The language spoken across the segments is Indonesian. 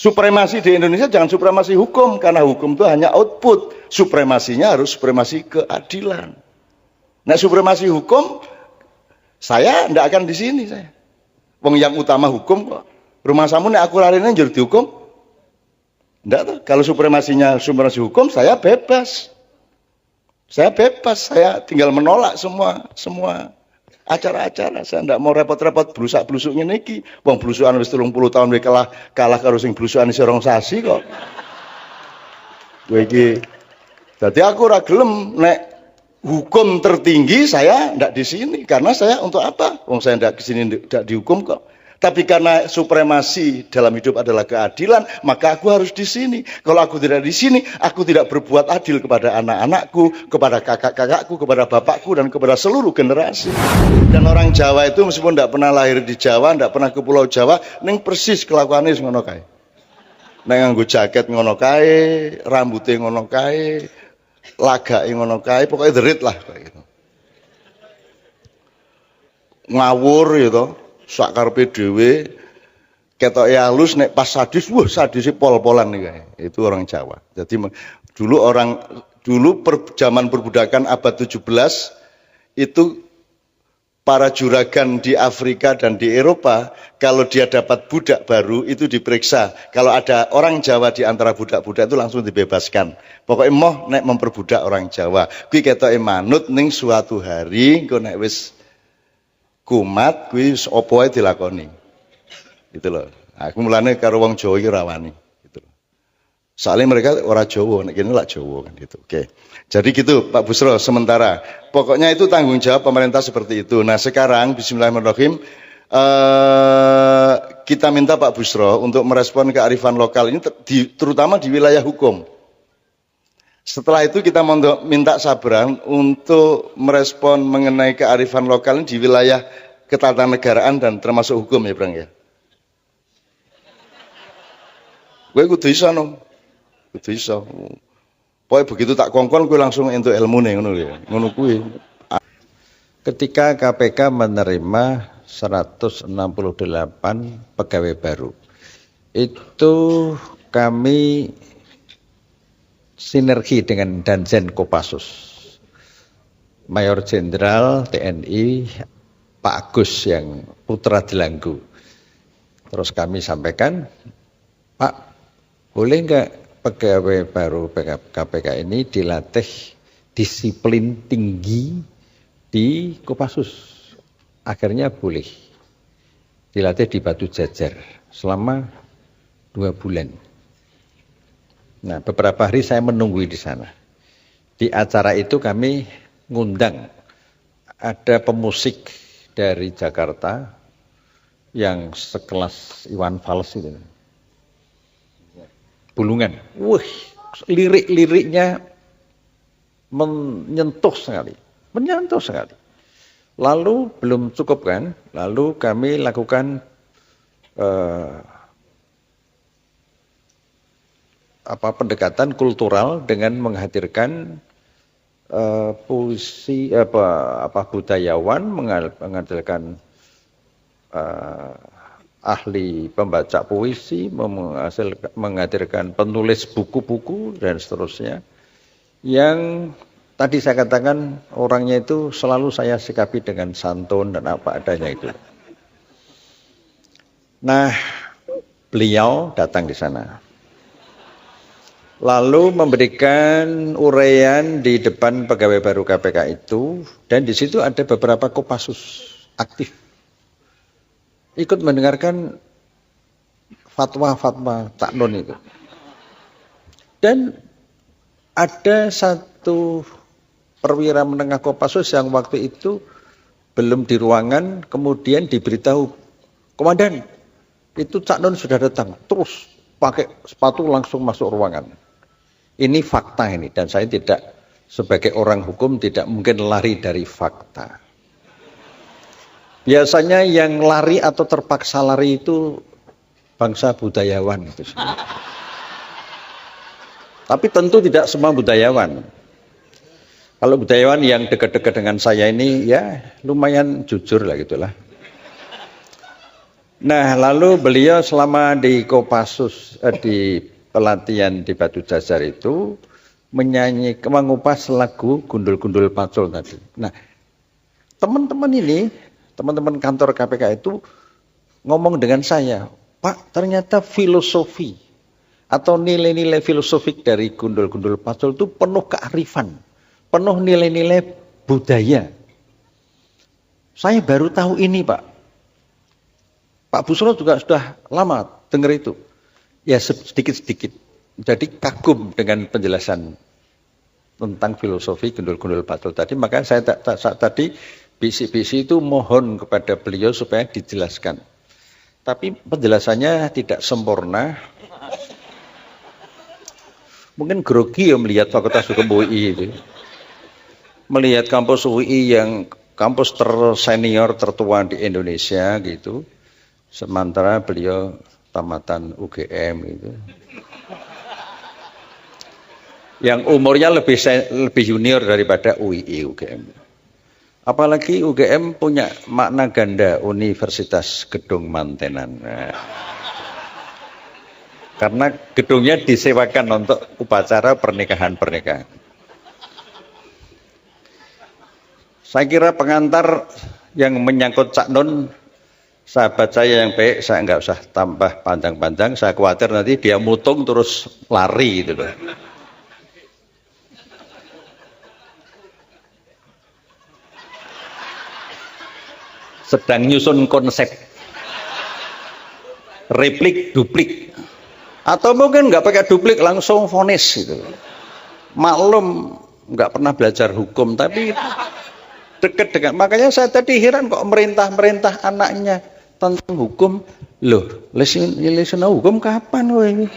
Supremasi di Indonesia jangan supremasi hukum, karena hukum itu hanya output. Supremasinya harus supremasi keadilan. Nah, supremasi hukum, saya tidak akan di sini saya. Wong yang utama hukum kok. Rumah samu nek aku larine njur dihukum. Enggak tuh. Kalau supremasinya supremasi hukum, saya bebas. Saya bebas, saya tinggal menolak semua acara-acara. Saya tidak mau repot-repot blusak-blusuk ngene iki. Wong blusukan wis 30 tahun wis kalah karo sing blusukan isih rong sasi kok. Kowe iki. Dadi aku ora gelem nek hukum tertinggi saya tidak di sini, karena saya untuk apa? Wong saya tidak di sini tidak dihukum kok. Tapi karena supremasi dalam hidup adalah keadilan, maka aku harus di sini. Kalau aku tidak di sini, aku tidak berbuat adil kepada anak-anakku, kepada kakak-kakakku, kepada bapakku, dan kepada seluruh generasi. Dan orang Jawa itu meskipun tidak pernah lahir di Jawa, tidak pernah ke Pulau Jawa, ning persis kelakuannya ngono kae. Nek nganggo jaket ngono kae, rambutnya ngono kae, lagake ngono kae, pokoknya derit lah kayak gitu. Ngawur gitu, sak karepe dhewe, ketoke halus, nek pas sadis, wah sadise pol-polan nih kayak. Itu orang Jawa. Jadi dulu zaman perbudakan abad 17 itu para juragan di Afrika dan di Eropa, kalau dia dapat budak baru itu diperiksa. Kalau ada orang Jawa di antara budak-budak itu langsung dibebaskan. Pokoknya moh nek memperbudak orang Jawa. Kuwi ketoke manut ning suatu hari engko nek wis kumat kuwi apa wae dilakoni. Gitu loh. Aku mulane karo wong Jawa iki rawani gitu loh. Soalnya mereka orang Jawa, nek kene lak Jawa kan gitu. Oke. Jadi gitu Pak Busro sementara. Pokoknya itu tanggung jawab pemerintah seperti itu. Nah sekarang bismillahirrahmanirrahim kita minta Pak Busro untuk merespon kearifan lokal ini terutama di wilayah hukum. Setelah itu kita minta Sabran untuk merespon mengenai kearifan lokal ini di wilayah ketatanegaraan dan termasuk hukum ya Bang ya. Gue kudu iso no. Kudu iso. Pokoknya begitu tak kongkon gue langsung untuk ilmu nih ngono kuwi. Ketika KPK menerima 168 pegawai baru, itu kami sinergi dengan Danjen Kopassus, Mayor Jenderal TNI Pak Agus yang putra Delanggu. Terus kami sampaikan, Pak, boleh enggak pegawai baru KPK ini dilatih disiplin tinggi di Kopassus? Akhirnya boleh dilatih di Batu Jajar selama 2 bulan. Nah, beberapa hari saya menunggu di sana. Di acara itu kami ngundang ada pemusik dari Jakarta yang sekelas Iwan Fals itu. Bulungan. Wih, lirik-liriknya menyentuh sekali. Lalu belum cukup kan? Lalu kami lakukan pendekatan kultural dengan menghadirkan puisi budayawan, menghadirkan ahli pembaca puisi, menghadirkan penulis buku-buku dan seterusnya. Yang tadi saya katakan orangnya itu selalu saya sikapi dengan santun dan apa adanya itu. Nah, beliau datang di sana. Lalu memberikan uraian di depan pegawai baru KPK itu, dan di situ ada beberapa Kopassus aktif. Ikut mendengarkan fatwa-fatwa Cak Nun itu. Dan ada satu perwira menengah Kopassus yang waktu itu belum di ruangan, kemudian diberitahu, Komandan, itu Cak Nun sudah datang, terus pakai sepatu langsung masuk ruangan. Ini fakta ini, dan saya tidak sebagai orang hukum tidak mungkin lari dari fakta. Biasanya yang lari atau terpaksa lari itu bangsa budayawan itu. Tapi tentu tidak semua budayawan. Kalau budayawan yang dekat-dekat dengan saya ini ya lumayan jujur lah gitulah. Nah, lalu beliau selama di Kopassus di pelatihan di Batu Jajar itu mengupas lagu Gundul-Gundul Pacul tadi. Nah, teman-teman kantor KPK itu ngomong dengan saya, Pak, ternyata filosofi atau nilai-nilai filosofik dari Gundul-Gundul Pacul itu penuh kearifan, penuh nilai-nilai budaya. Saya baru tahu ini, Pak. Pak Busro juga sudah lama dengar itu. Ya sedikit-sedikit. Jadi kagum dengan penjelasan tentang filosofi Gundul-Gundul Pacul tadi. Maka saya tadi bisi-bisi itu mohon kepada beliau supaya dijelaskan. Tapi penjelasannya tidak sempurna. Mungkin grogi ya melihat Fakultas Hukum UI itu. Melihat kampus UI yang kampus tersenior tertua di Indonesia gitu. Sementara beliau tamatan UGM gitu. Yang umurnya lebih junior daripada UII UGM. Apalagi UGM punya makna ganda Universitas Gedung Mantenan. Nah, karena gedungnya disewakan untuk upacara pernikahan-pernikahan. Saya kira pengantar yang menyangkut Cak Nun, sahabat saya yang baik, saya nggak usah tambah panjang-panjang. Saya khawatir nanti dia mutung terus lari gitu loh. Sedang nyusun konsep replik duplik, atau mungkin nggak pakai duplik langsung vonis gitu. Maklum nggak pernah belajar hukum tapi deket dengan, makanya saya tadi heran kok merintah anaknya tentang hukum. Loh, lesin hukum kapan woy?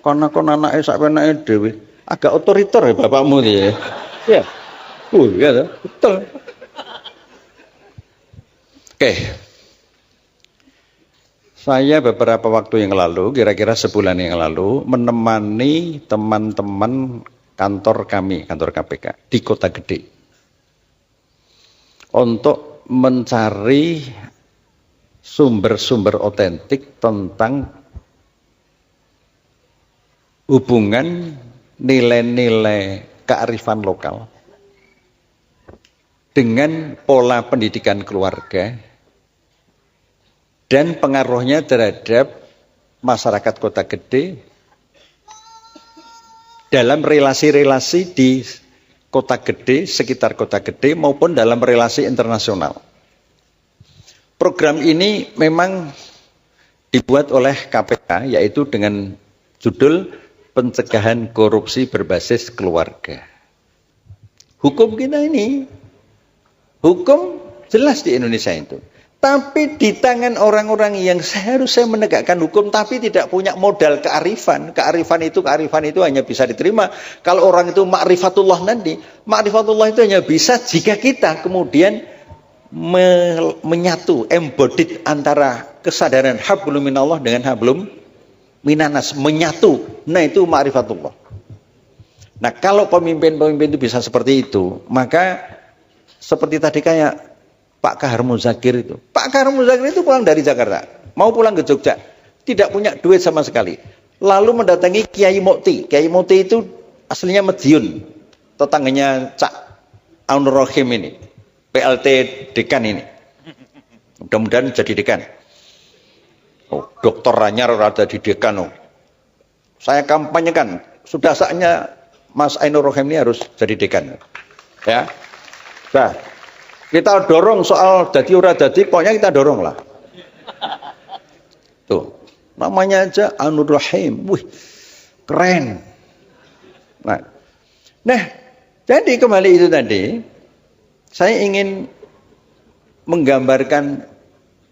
Kon anake sak penake dhewe. Agak otoriter ya bapakmu ya. Ya. Ya betul. Oke. Saya beberapa waktu yang lalu, kira-kira sebulan yang lalu, menemani teman-teman kantor kami, kantor KPK di Kota Gede, untuk mencari sumber-sumber otentik tentang hubungan nilai-nilai kearifan lokal dengan pola pendidikan keluarga dan pengaruhnya terhadap masyarakat Kota Gede dalam relasi-relasi di Kota Gede, sekitar Kota Gede maupun dalam relasi internasional. Program ini memang dibuat oleh KPK, yaitu dengan judul Pencegahan Korupsi Berbasis Keluarga. Hukum kita ini, hukum jelas di Indonesia itu. Tapi di tangan orang-orang yang seharusnya menegakkan hukum tapi tidak punya modal kearifan. Kearifan itu hanya bisa diterima kalau orang itu ma'rifatullah nanti. Ma'rifatullah itu hanya bisa jika kita kemudian menyatu, embodied antara kesadaran hablum minallah dengan hablum minanas, menyatu. Nah, itu ma'rifatullah. Nah, kalau pemimpin-pemimpin itu bisa seperti itu, maka seperti tadi kayak Pak Kahar Muzakir itu. Pak Kahar Muzakir itu pulang dari Jakarta, mau pulang ke Jogja, tidak punya duit sama sekali. Lalu mendatangi Kiai Mukti. Kiai Mukti itu aslinya Madiun, tetangganya Cak Aunur Rohim ini, PLT dekan ini. Mudah-mudahan jadi dekan. Oh, Dokter Ranyar ada di dekan. Oh. Saya kampanyekan, sudah saatnya Mas Ainur Rohim ini harus jadi dekan. Ya. Nah, kita dorong soal dadi ora dadi, pokoknya kita dorong lah. Tuh, namanya aja Ainur Rohim. Wih, keren. Nah, jadi kembali itu tadi, saya ingin menggambarkan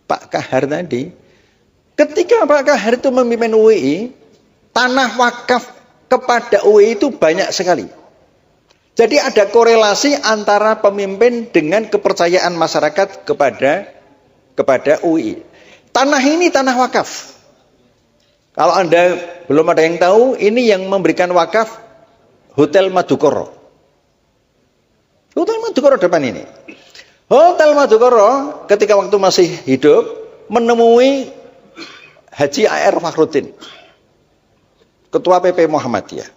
Pak Kahar tadi. Ketika Pak Kahar itu memimpin UII, tanah wakaf kepada UII itu banyak sekali. Jadi ada korelasi antara pemimpin dengan kepercayaan masyarakat kepada UII. Tanah ini tanah wakaf. Kalau Anda belum ada yang tahu, ini yang memberikan wakaf Hotel Madukoro. Hotel Madukoro depan ini. Hotel Madukoro ketika waktu masih hidup, menemui Haji A.R. Fakhruddin, Ketua PP Muhammadiyah.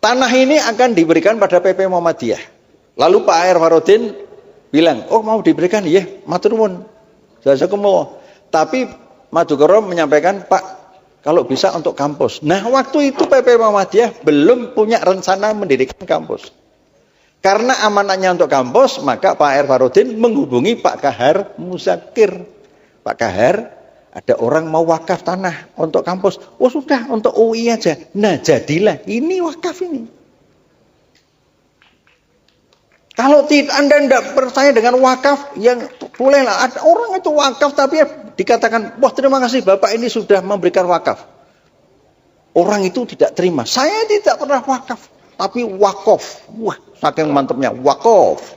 Tanah ini akan diberikan pada PP Muhammadiyah. Lalu Pak A.R. Fakhruddin bilang, oh mau diberikan, iya, matur nuwun. Jazakumullah. Tapi Madukoro menyampaikan, Pak, kalau bisa untuk kampus. Nah, waktu itu PP Muhammadiyah belum punya rencana mendirikan kampus. Karena amanatnya untuk kampus, maka Pak R. Fakhruddin menghubungi Pak Kahar Muzakir. Pak Kahar, ada orang mau wakaf tanah untuk kampus. Oh sudah, untuk UI aja. Nah jadilah, ini wakaf ini. Kalau Anda tidak percaya dengan wakaf, yang bolehlah. Ada orang itu wakaf, tapi dikatakan, wah terima kasih Bapak ini sudah memberikan wakaf. Orang itu tidak terima. Saya tidak pernah wakaf. Tapi wakof, wah saking mantapnya wakof.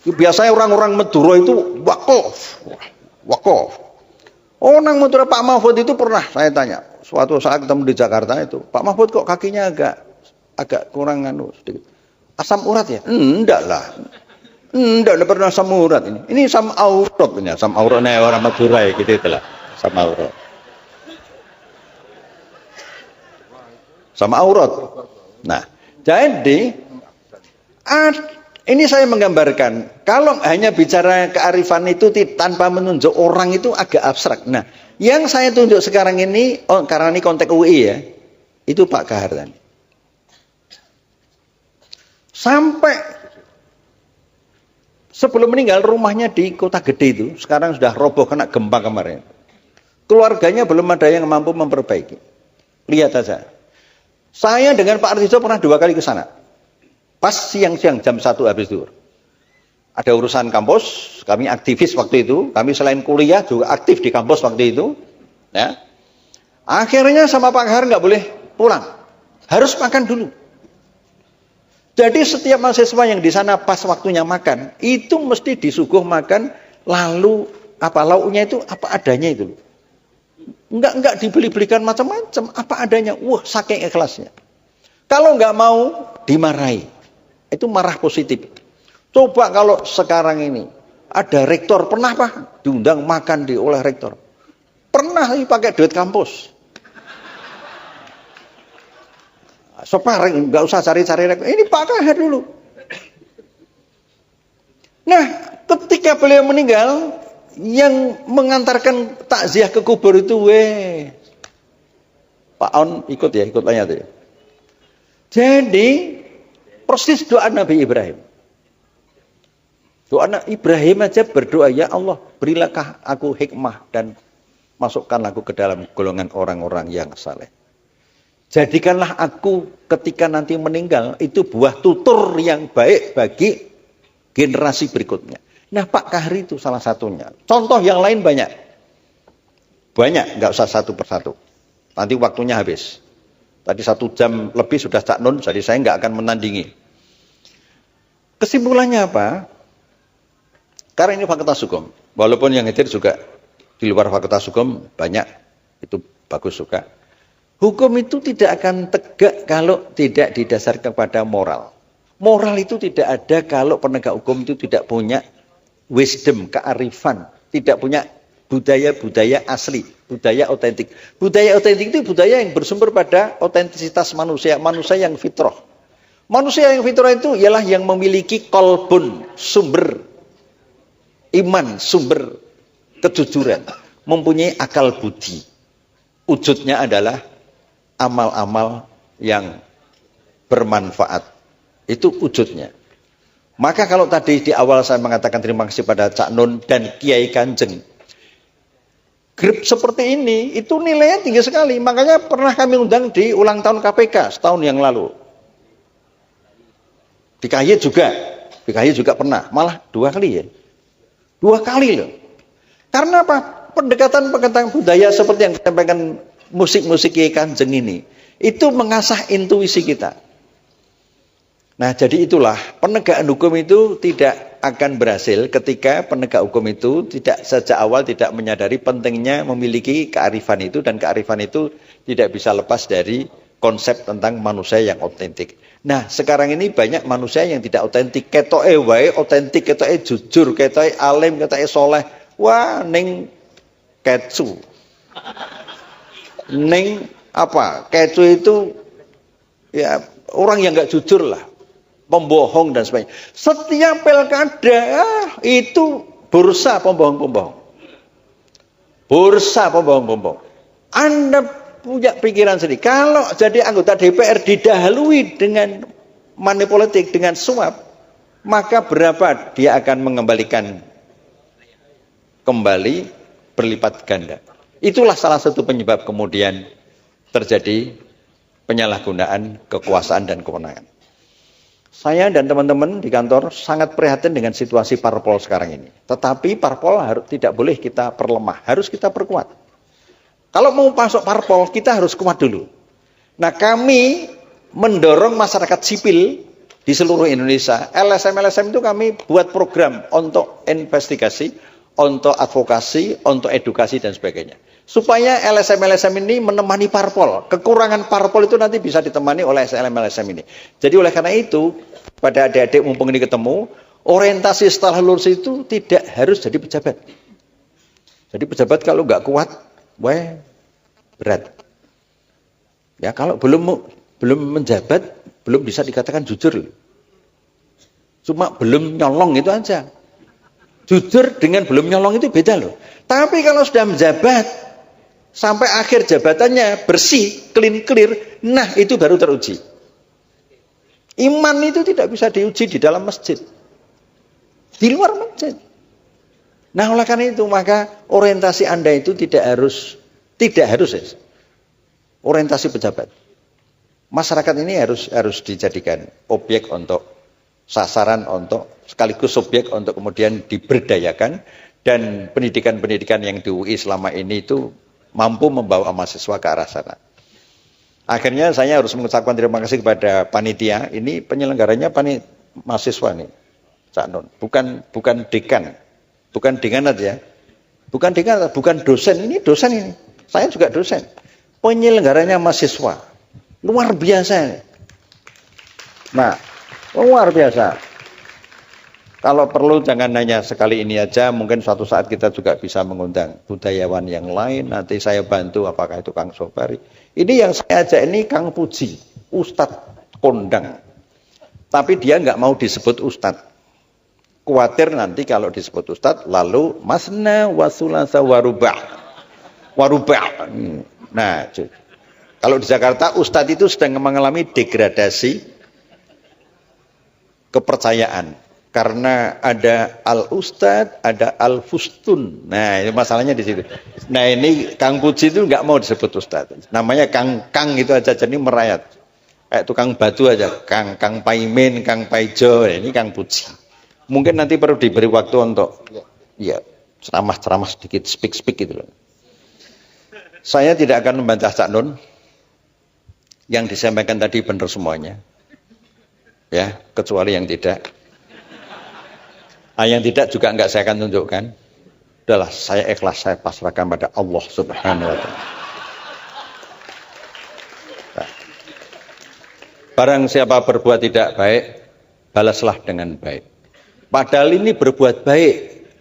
Biasanya orang-orang Madura itu wakof, wakof. Orang Madura Pak Mahfud itu pernah saya tanya, suatu saat ketemu di Jakarta itu, Pak Mahfud kok kakinya agak kurang sedikit. Asam urat ya? Enggak lah, enggak pernah asam urat ini. Ini asam aurat ini, asam auratnya orang Madura ya gitu itulah, asam aurat. Sama aurat. Nah, jadi ini saya menggambarkan, kalau hanya bicara kearifan itu tanpa menunjuk orang itu agak abstrak. Nah, yang saya tunjuk sekarang ini, karena ini konteks UI ya, itu Pak Kahar tadi. Sampai sebelum meninggal rumahnya di Kota Gede itu, sekarang sudah roboh kena gempa kemarin. Keluarganya belum ada yang mampu memperbaiki. Lihat saja. Saya dengan Pak Artijo pernah 2 kali ke sana. Pas siang-siang jam 1 habis zuhur. Ada urusan kampus, kami aktivis waktu itu. Kami selain kuliah juga aktif di kampus waktu itu. Ya. Akhirnya sama Pak Kahar nggak boleh pulang. Harus makan dulu. Jadi setiap mahasiswa yang di sana pas waktunya makan, itu mesti disuguh makan, lalu apa lauknya itu apa adanya itu. Enggak dibeli-belikan macam-macam, apa adanya. Wah, saking ikhlasnya. Kalau enggak mau, dimarahi. Itu marah positif. Coba kalau sekarang ini ada rektor, pernah Pak diundang makan oleh rektor? Pernah pakai duit kampus. Separeng, enggak usah cari-cari rektor. Ini Pak Kahar dulu. Nah, ketika beliau meninggal, yang mengantarkan takziah ke kubur itu Pak On ikut banyak tuh. Jadi persis doa Nabi Ibrahim. Doa Nabi Ibrahim aja berdoa, ya Allah berilah aku hikmah dan masukkan aku ke dalam golongan orang-orang yang saleh. Jadikanlah aku ketika nanti meninggal itu buah tutur yang baik bagi generasi berikutnya. Nah Pak Kahar itu salah satunya. Contoh yang lain banyak. Banyak, nggak usah satu persatu. Nanti waktunya habis. Tadi 1 jam lebih sudah Cak Nun, jadi saya nggak akan menandingi. Kesimpulannya apa? Karena ini Fakultas Hukum. Walaupun yang hadir juga di luar Fakultas Hukum banyak. Itu bagus juga. Hukum itu tidak akan tegak kalau tidak didasarkan kepada moral. Moral itu tidak ada kalau penegak hukum itu tidak punya wisdom, kearifan, tidak punya budaya-budaya asli, budaya otentik. Budaya otentik itu budaya yang bersumber pada otentisitas manusia, manusia yang fitrah. Manusia yang fitrah itu ialah yang memiliki kolbun, sumber iman, sumber kejujuran, mempunyai akal budi. Wujudnya adalah amal-amal yang bermanfaat. Itu wujudnya. Maka kalau tadi di awal saya mengatakan terima kasih pada Cak Nun dan Kiai Kanjeng. Grup seperti ini itu nilainya tinggi sekali. Makanya pernah kami undang di ulang tahun KPK setahun yang lalu. Di KY juga pernah. Malah 2 kali ya. 2 kali loh. Karena apa? Pendekatan budaya seperti yang disampaikan musik-musik Kiai Kanjeng ini. Itu mengasah intuisi kita. Nah jadi itulah penegakan hukum itu tidak akan berhasil ketika penegak hukum itu tidak sejak awal tidak menyadari pentingnya memiliki kearifan itu, dan kearifan itu tidak bisa lepas dari konsep tentang manusia yang otentik. Nah sekarang ini banyak manusia yang tidak otentik, ketoke wae otentik, ketoke jujur, ketoke alim, ketoke soleh, Wah, ning kecu. Ning apa? Kecu itu ya orang yang nggak jujur lah, pembohong dan sebagainya. Setiap pilkada itu bursa pembohong-pembohong. Bursa pembohong-pembohong. Anda punya pikiran sendiri. Kalau jadi anggota DPR didahului dengan money politik, dengan suap, maka berapa dia akan mengembalikan kembali berlipat ganda. Itulah salah satu penyebab kemudian terjadi penyalahgunaan kekuasaan dan kewenangan. Saya dan teman-teman di kantor sangat prihatin dengan situasi parpol sekarang ini. Tetapi parpol tidak boleh kita perlemah, harus kita perkuat. Kalau mau masuk parpol, kita harus kuat dulu. Nah, kami mendorong masyarakat sipil di seluruh Indonesia. LSM-LSM itu kami buat program untuk investigasi, untuk advokasi, untuk edukasi dan sebagainya. Supaya LSM-LSM ini menemani parpol. Kekurangan parpol itu nanti bisa ditemani oleh LSM ini. Jadi oleh karena itu, pada adik-adik mumpung ini ketemu, orientasi setelah lulus itu tidak harus jadi pejabat. Jadi pejabat kalau nggak kuat, berat. Ya kalau belum menjabat, belum bisa dikatakan jujur. Cuma belum nyolong itu aja. Jujur dengan belum nyolong itu beda loh. Tapi kalau sudah menjabat, sampai akhir jabatannya bersih, clear, nah itu baru teruji. Iman itu tidak bisa diuji di dalam masjid, di luar masjid. Nah oleh karena itu maka orientasi Anda itu tidak harus orientasi pejabat. Masyarakat ini harus dijadikan objek untuk sasaran, untuk sekaligus subjek untuk kemudian diberdayakan, dan pendidikan-pendidikan yang di UI selama ini itu mampu membawa mahasiswa ke arah sana. Akhirnya saya harus mengucapkan terima kasih kepada panitia. Ini penyelenggaranya mahasiswa nih, Cak Nun. Bukan dekan. Bukan dekan aja. Bukan dekan, bukan dosen. Ini dosen ini. Saya juga dosen. Penyelenggaranya mahasiswa. Luar biasa. Nah, luar biasa. Kalau perlu jangan hanya sekali ini aja, mungkin suatu saat kita juga bisa mengundang budayawan yang lain. Nanti saya bantu, apakah itu Kang Sobari. Ini yang saya ajak ini Kang Puji, Ustadz kondang. Tapi dia nggak mau disebut Ustadz. Khawatir nanti kalau disebut Ustadz, lalu masna wasulasa warubah. Nah, kalau di Jakarta Ustadz itu sedang mengalami degradasi kepercayaan. Karena ada al-ustad, ada al-fustun. Nah, ini masalahnya di situ. Nah, ini Kang Puji itu nggak mau disebut ustad. Namanya Kang itu aja, jadi merayat. Kayak tukang batu aja, Kang Paimin, Kang Paijo. Ini Kang Puji. Mungkin nanti perlu diberi waktu untuk ya ceramah sedikit, speak gitu loh. Saya tidak akan membantah Cak Nun. Yang disampaikan tadi benar semuanya. Ya, kecuali yang tidak. Yang tidak juga enggak saya akan tunjukkan. Udahlah, saya ikhlas, saya pasrahkan pada Allah Subhanahu wa Ta'ala. Nah. Barang siapa berbuat tidak baik, balaslah dengan baik. Padahal ini berbuat baik,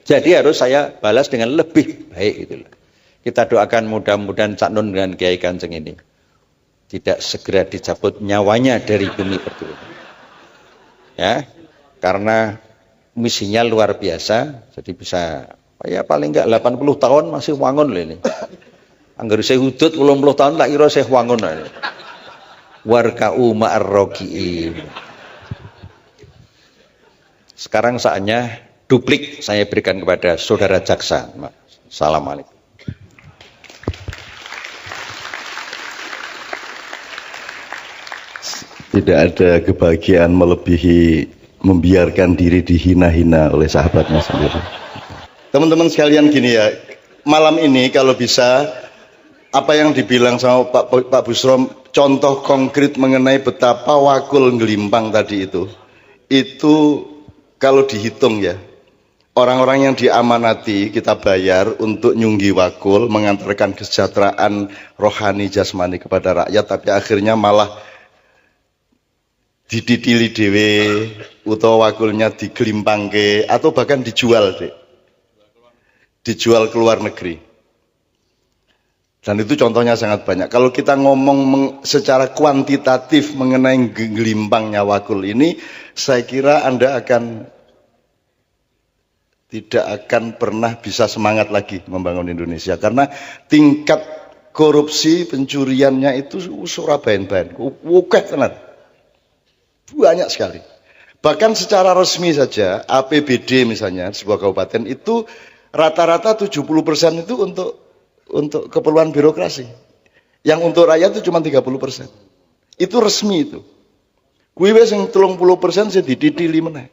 jadi harus saya balas dengan lebih baik gitu. Kita doakan mudah-mudahan Cak Nun dengan Kiai Kanjeng ini tidak segera dicabut nyawanya dari bumi pertiwi. Ya, karena misinya luar biasa, jadi bisa ya paling enggak 80 tahun masih wangun loh ini. Angger saya hudud 80 tahun tak kira saya wangun. Warka'u ma'ar-roki'in. Sekarang saatnya duplik saya berikan kepada saudara jaksa. Assalamualaikum. Tidak ada kebahagiaan melebihi membiarkan diri dihina-hina oleh sahabatnya sendiri. Teman-teman sekalian gini ya, malam ini kalau bisa apa yang dibilang sama Pak Busrom, contoh konkret mengenai betapa wakul ngelimpang tadi itu kalau dihitung ya, orang-orang yang diamanati kita bayar untuk nyunggi wakul, mengantarkan kesejahteraan rohani jasmani kepada rakyat, tapi akhirnya malah diditili dewe utawa wakulnya digelimpangke atau bahkan dijual deh. dijual ke luar negeri. Dan itu contohnya sangat banyak. Kalau kita ngomong secara kuantitatif mengenai gelimbangnya wakul ini, saya kira Anda tidak akan pernah bisa semangat lagi membangun Indonesia. Karena tingkat korupsi pencuriannya itu surabain-bain. Wukeh tenan. Banyak sekali. Bahkan secara resmi saja, APBD misalnya, sebuah kabupaten itu rata-rata 70% itu untuk keperluan birokrasi. Yang untuk rakyat itu cuma 30%. Itu resmi itu. Kuwi wis sing 30% sing dititili meneh.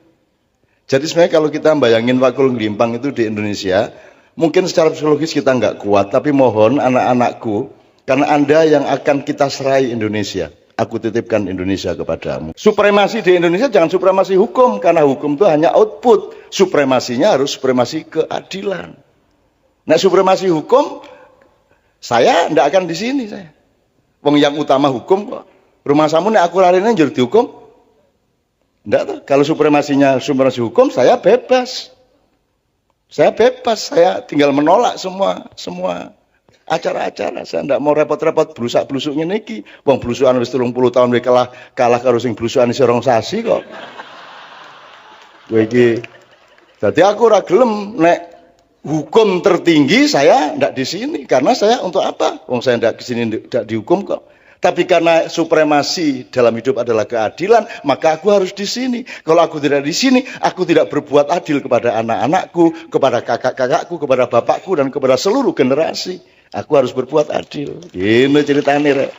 Jadi sebenarnya kalau kita bayangin wakul gelimbang itu di Indonesia, mungkin secara psikologis kita nggak kuat, tapi mohon anak-anakku, karena Anda yang akan kita serai Indonesia. Aku titipkan Indonesia kepadamu. Supremasi di Indonesia jangan supremasi hukum, karena hukum itu hanya output. Supremasinya harus supremasi keadilan. Nah, supremasi hukum, saya tidak akan di sini saya. Wong yang utama hukum kok. Rumah samu nek aku larine njur dihukum. Enggak tuh. Kalau supremasi hukum, saya bebas. Saya bebas, saya tinggal menolak semua acara-acara. Saya tidak mau repot-repot blusak-blusuk ngene iki. Wong blusukan wis 30 tahun wis kalah karo sing blusukan isih rong sasi kok. Kowe iki. Dadi aku ora gelem nek hukum tertinggi saya tidak di sini, karena saya untuk apa? Wong saya tidak di sini tidak dihukum kok. Tapi karena supremasi dalam hidup adalah keadilan, maka aku harus di sini. Kalau aku tidak di sini, aku tidak berbuat adil kepada anak-anakku, kepada kakak-kakakku, kepada bapakku, dan kepada seluruh generasi. Aku harus berbuat adil. Ini ceritanya.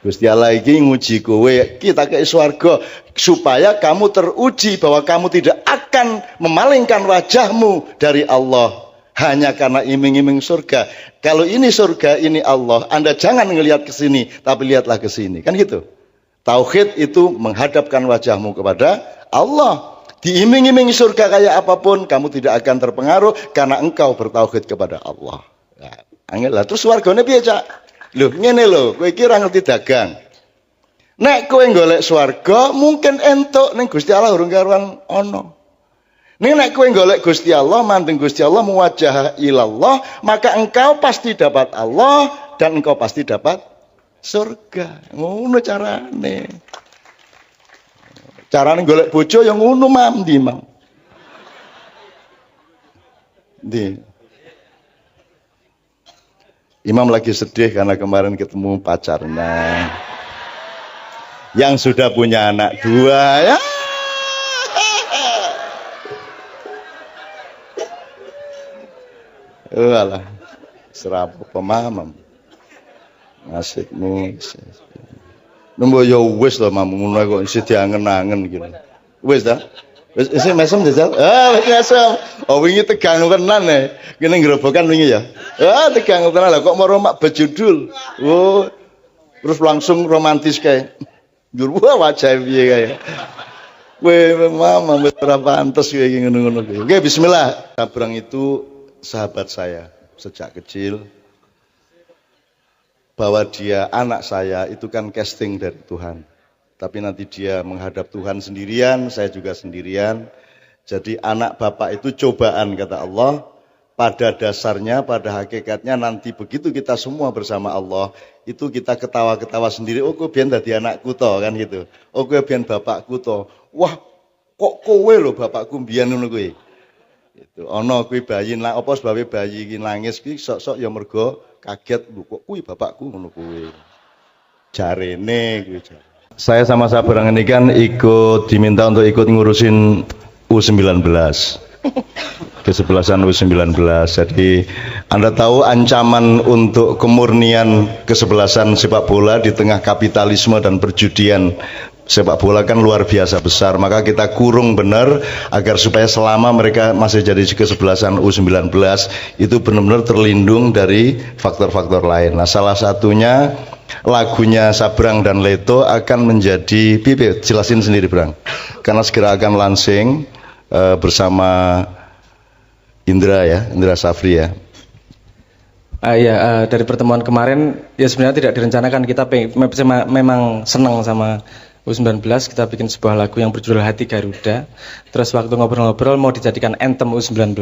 Gusti Allah iki nguji kowe, kita ke swarga supaya kamu teruji bahwa kamu tidak akan memalingkan wajahmu dari Allah hanya karena iming-iming surga. Kalau ini surga, ini Allah, Anda jangan ngelihat ke sini, tapi lihatlah ke sini. Kan gitu. Tauhid itu menghadapkan wajahmu kepada Allah. Diiming-iming surga kayak apapun, kamu tidak akan terpengaruh karena engkau bertauhid kepada Allah. Nah, angel lah. Terus swargane piye, Cak? Loh, ngene lho, kowe iki ora ngerti dagang. Nek kowe golek swarga, mungkin entuk ning Gusti Allah urung karuan ana. Nek kowe golek Gusti Allah, mandeng Gusti Allah, muwajjah ilallah, maka engkau pasti dapat Allah dan engkau pasti dapat surga. Ngono carane. Carane golek bojo yang ngono mandi, Mam. Ndi. Imam lagi sedih karena kemarin ketemu pacarnya yang sudah punya anak 2 ya. Walah, serapa pemamam. Nasibmu. Nombo ya wis lho Mam, ngono kok isih diangen-angen gitu. Wis ta? Wis isih mesem jajal. Wis mesem. Oh wingi tegang tenan e. Kene ngrobokan wingi ya. Tegang tenan lah kok moro mak bejudul. Oh. Terus langsung romantis kae. Njur wajah piye kae. Kowe Mam wis ora pantes kowe iki ngono-ngono. Oke, bismillah. Sabrang itu sahabat saya sejak kecil. Bahwa dia anak saya itu kan casting dari Tuhan. Tapi nanti dia menghadap Tuhan sendirian, saya juga sendirian. Jadi anak bapak itu cobaan kata Allah. Pada dasarnya, pada hakikatnya nanti begitu kita semua bersama Allah, itu kita ketawa-ketawa sendiri. Oh, kowe biyen dadi anakku to kan gitu. Oh, kowe biyen bapakku to. Wah, kok kowe lho bapakku mbiyen ngono kowe. Itu ana kuwi bayi nang apa sebabe bayi iki nangis iki sok-sok ya mergo kaget lho kok kuwi bapakku ngono kowe. Jarene kuwi. Saya sama Sabrang ini kan diminta untuk ikut ngurusin U19. Kesebelasan U19. Jadi Anda tahu ancaman untuk kemurnian kesebelasan sepak bola di tengah kapitalisme dan perjudian sepak bola kan luar biasa besar. Maka kita kurung benar agar supaya selama mereka masih jadi kesebelasan U19 itu benar-benar terlindung dari faktor-faktor lain. Nah, salah satunya lagunya Sabrang dan Leto akan menjadi pipi, jelasin sendiri Brang. Karena segera akan launching bersama Indra Safri ya. Dari pertemuan kemarin ya sebenarnya tidak direncanakan, kita memang senang sama U19, kita bikin sebuah lagu yang berjudul Hati Garuda. Terus waktu ngobrol-ngobrol mau dijadikan anthem U19.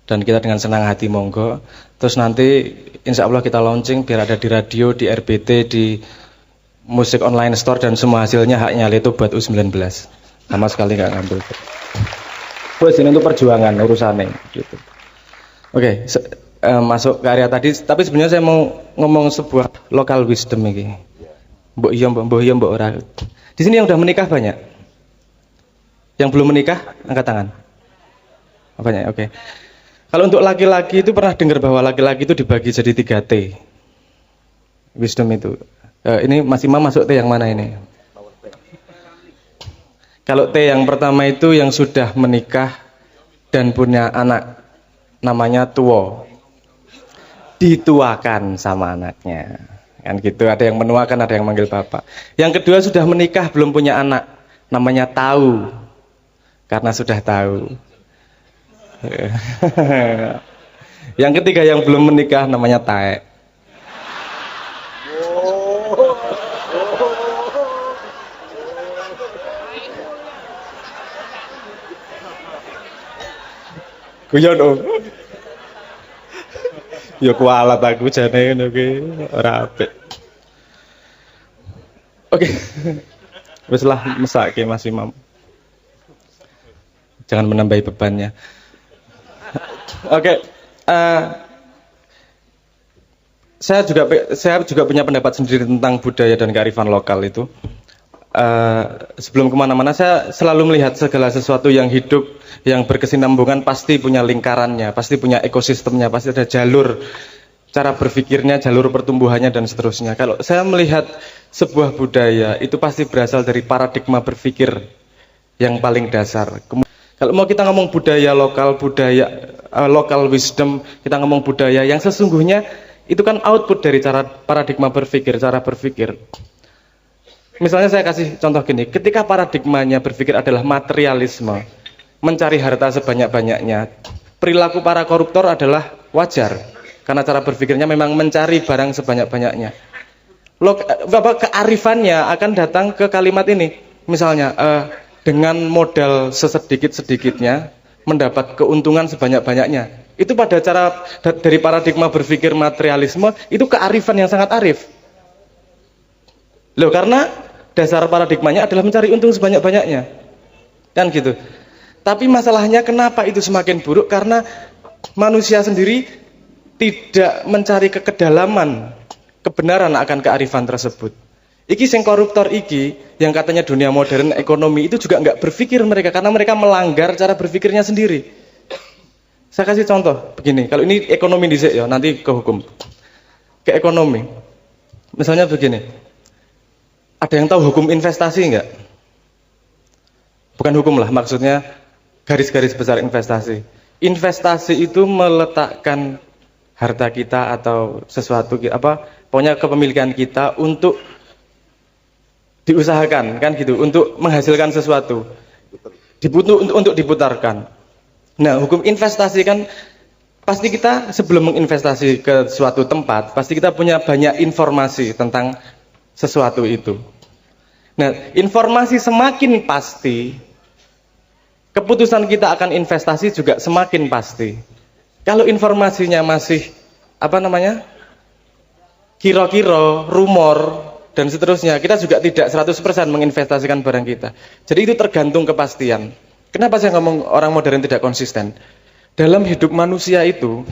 dan kita dengan senang hati monggo. Terus nanti insya Allah kita launching biar ada di radio, di RBT, di musik online store, dan semua hasilnya haknya itu buat U19. Sama sekali nggak ngambil. Terus ini untuk perjuangan urusannya gitu. Oke, masuk ke area tadi, tapi sebenarnya saya mau ngomong sebuah local wisdom ini. Mbok iya mbok ora. Di sini yang udah menikah banyak. Yang belum menikah angkat tangan. Banyak, oke. Kalau untuk laki-laki itu pernah dengar bahwa laki-laki itu dibagi jadi 3 T. Wisdom itu. Ini Mas Imam masuk T yang mana ini? Kalau T yang pertama itu yang sudah menikah dan punya anak, namanya tuo. Dituakan sama anaknya. Kan gitu, ada yang menuakan, ada yang manggil bapak. Yang kedua sudah menikah belum punya anak, namanya tahu. Karena sudah tahu. Yang ketiga yang belum menikah namanya taek. Guyon om. Ya kualat aku jane ngono ki ora apik. Oke. Wis lah mesake Mas Imam. Jangan menambahi bebannya. Oke. Saya juga punya pendapat sendiri tentang budaya dan kearifan lokal itu. Sebelum kemana-mana saya selalu melihat segala sesuatu yang hidup, yang berkesinambungan pasti punya lingkarannya, pasti punya ekosistemnya, pasti ada jalur cara berpikirnya, jalur pertumbuhannya dan seterusnya. Kalau saya melihat sebuah budaya itu pasti berasal dari paradigma berpikir yang paling dasar. Kalau mau kita ngomong budaya lokal, local wisdom, kita ngomong budaya yang sesungguhnya itu kan output dari cara paradigma berpikir, cara berpikir. Misalnya saya kasih contoh gini, ketika paradigmanya berpikir adalah materialisme, mencari harta sebanyak-banyaknya, perilaku para koruptor adalah wajar, karena cara berpikirnya memang mencari barang sebanyak-banyaknya. Kearifannya akan datang ke kalimat ini, misalnya dengan modal sesedikit-sedikitnya, mendapat keuntungan sebanyak-banyaknya. Itu pada cara dari paradigma berpikir materialisme, itu kearifan yang sangat arif. Loh, karena dasar paradigmanya adalah mencari untung sebanyak-banyaknya. Kan gitu. Tapi masalahnya kenapa itu semakin buruk? Karena manusia sendiri tidak mencari kedalaman kebenaran akan kearifan tersebut. Iki sing koruptor iki, yang katanya dunia modern ekonomi, itu juga nggak berpikir mereka, karena mereka melanggar cara berpikirnya sendiri. Saya kasih contoh begini, kalau ini ekonomi dhisik ya, nanti ke hukum. Ke ekonomi. Misalnya begini. Ada yang tahu hukum investasi enggak? Bukan hukum lah, maksudnya garis-garis besar investasi. Investasi itu meletakkan harta kita atau sesuatu pokoknya kepemilikan kita untuk diusahakan, kan gitu, untuk menghasilkan sesuatu. Untuk diputarkan. Nah, hukum investasi kan pasti kita sebelum menginvestasi ke suatu tempat, pasti kita punya banyak informasi tentang sesuatu itu. Nah, informasi semakin pasti, keputusan kita akan investasi juga semakin pasti. Kalau informasinya masih kira-kira, rumor dan seterusnya, kita juga tidak 100% menginvestasikan barang kita. Jadi itu tergantung kepastian. Kenapa saya ngomong orang modern tidak konsisten? Dalam hidup manusia itu,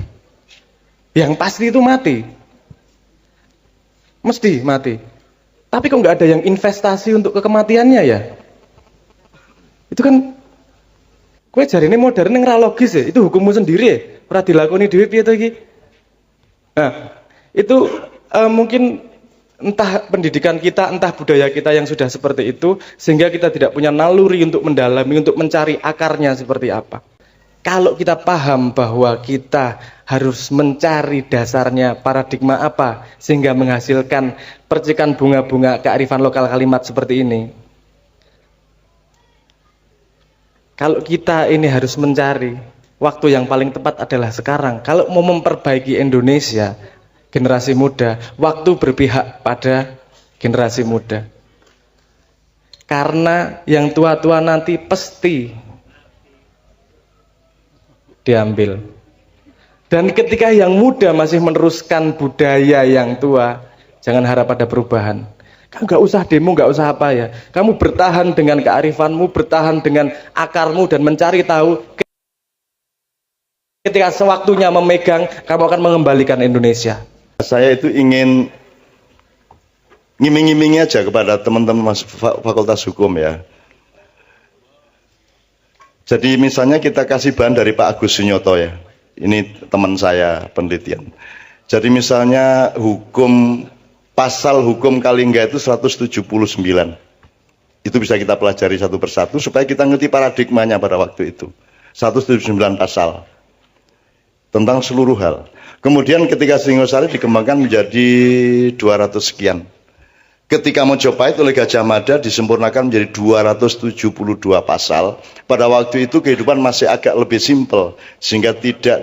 yang pasti itu mati. Mesti mati. Tapi kok nggak ada yang investasi untuk kematiannya ya? Itu kan, kue jari ini modern yang ra logis ya. Itu hukummu sendiri ya. Ora dilakoni dhewe piye to iki? Nah, itu mungkin entah pendidikan kita, entah budaya kita yang sudah seperti itu, sehingga kita tidak punya naluri untuk mendalami, untuk mencari akarnya seperti apa. Kalau kita paham bahwa kita harus mencari dasarnya paradigma apa sehingga menghasilkan percikan bunga-bunga kearifan lokal kalimat seperti ini. Kalau kita ini harus mencari, waktu yang paling tepat adalah sekarang. Kalau mau memperbaiki Indonesia, generasi muda, waktu berpihak pada generasi muda. Karena yang tua-tua nanti pasti diambil. Dan ketika yang muda masih meneruskan budaya yang tua, jangan harap ada perubahan. Kamu nggak usah demo, nggak usah apa ya. Kamu bertahan dengan kearifanmu, bertahan dengan akarmu dan mencari tahu. Ketika sewaktunya memegang, kamu akan mengembalikan Indonesia. Saya itu ingin ngiming-ngimingi aja kepada teman-teman Fakultas Hukum ya. Jadi misalnya kita kasih bahan dari Pak Agus Sunyoto ya. Ini teman saya penelitian. Jadi misalnya pasal hukum Kalingga itu 179. Itu bisa kita pelajari satu persatu supaya kita ngerti paradigmanya pada waktu itu. 179 pasal tentang seluruh hal. Kemudian ketika Singosari dikembangkan menjadi 200 sekian. Ketika Mojopahit oleh Gajah Mada disempurnakan menjadi 272 pasal. Pada waktu itu kehidupan masih agak lebih simpel sehingga tidak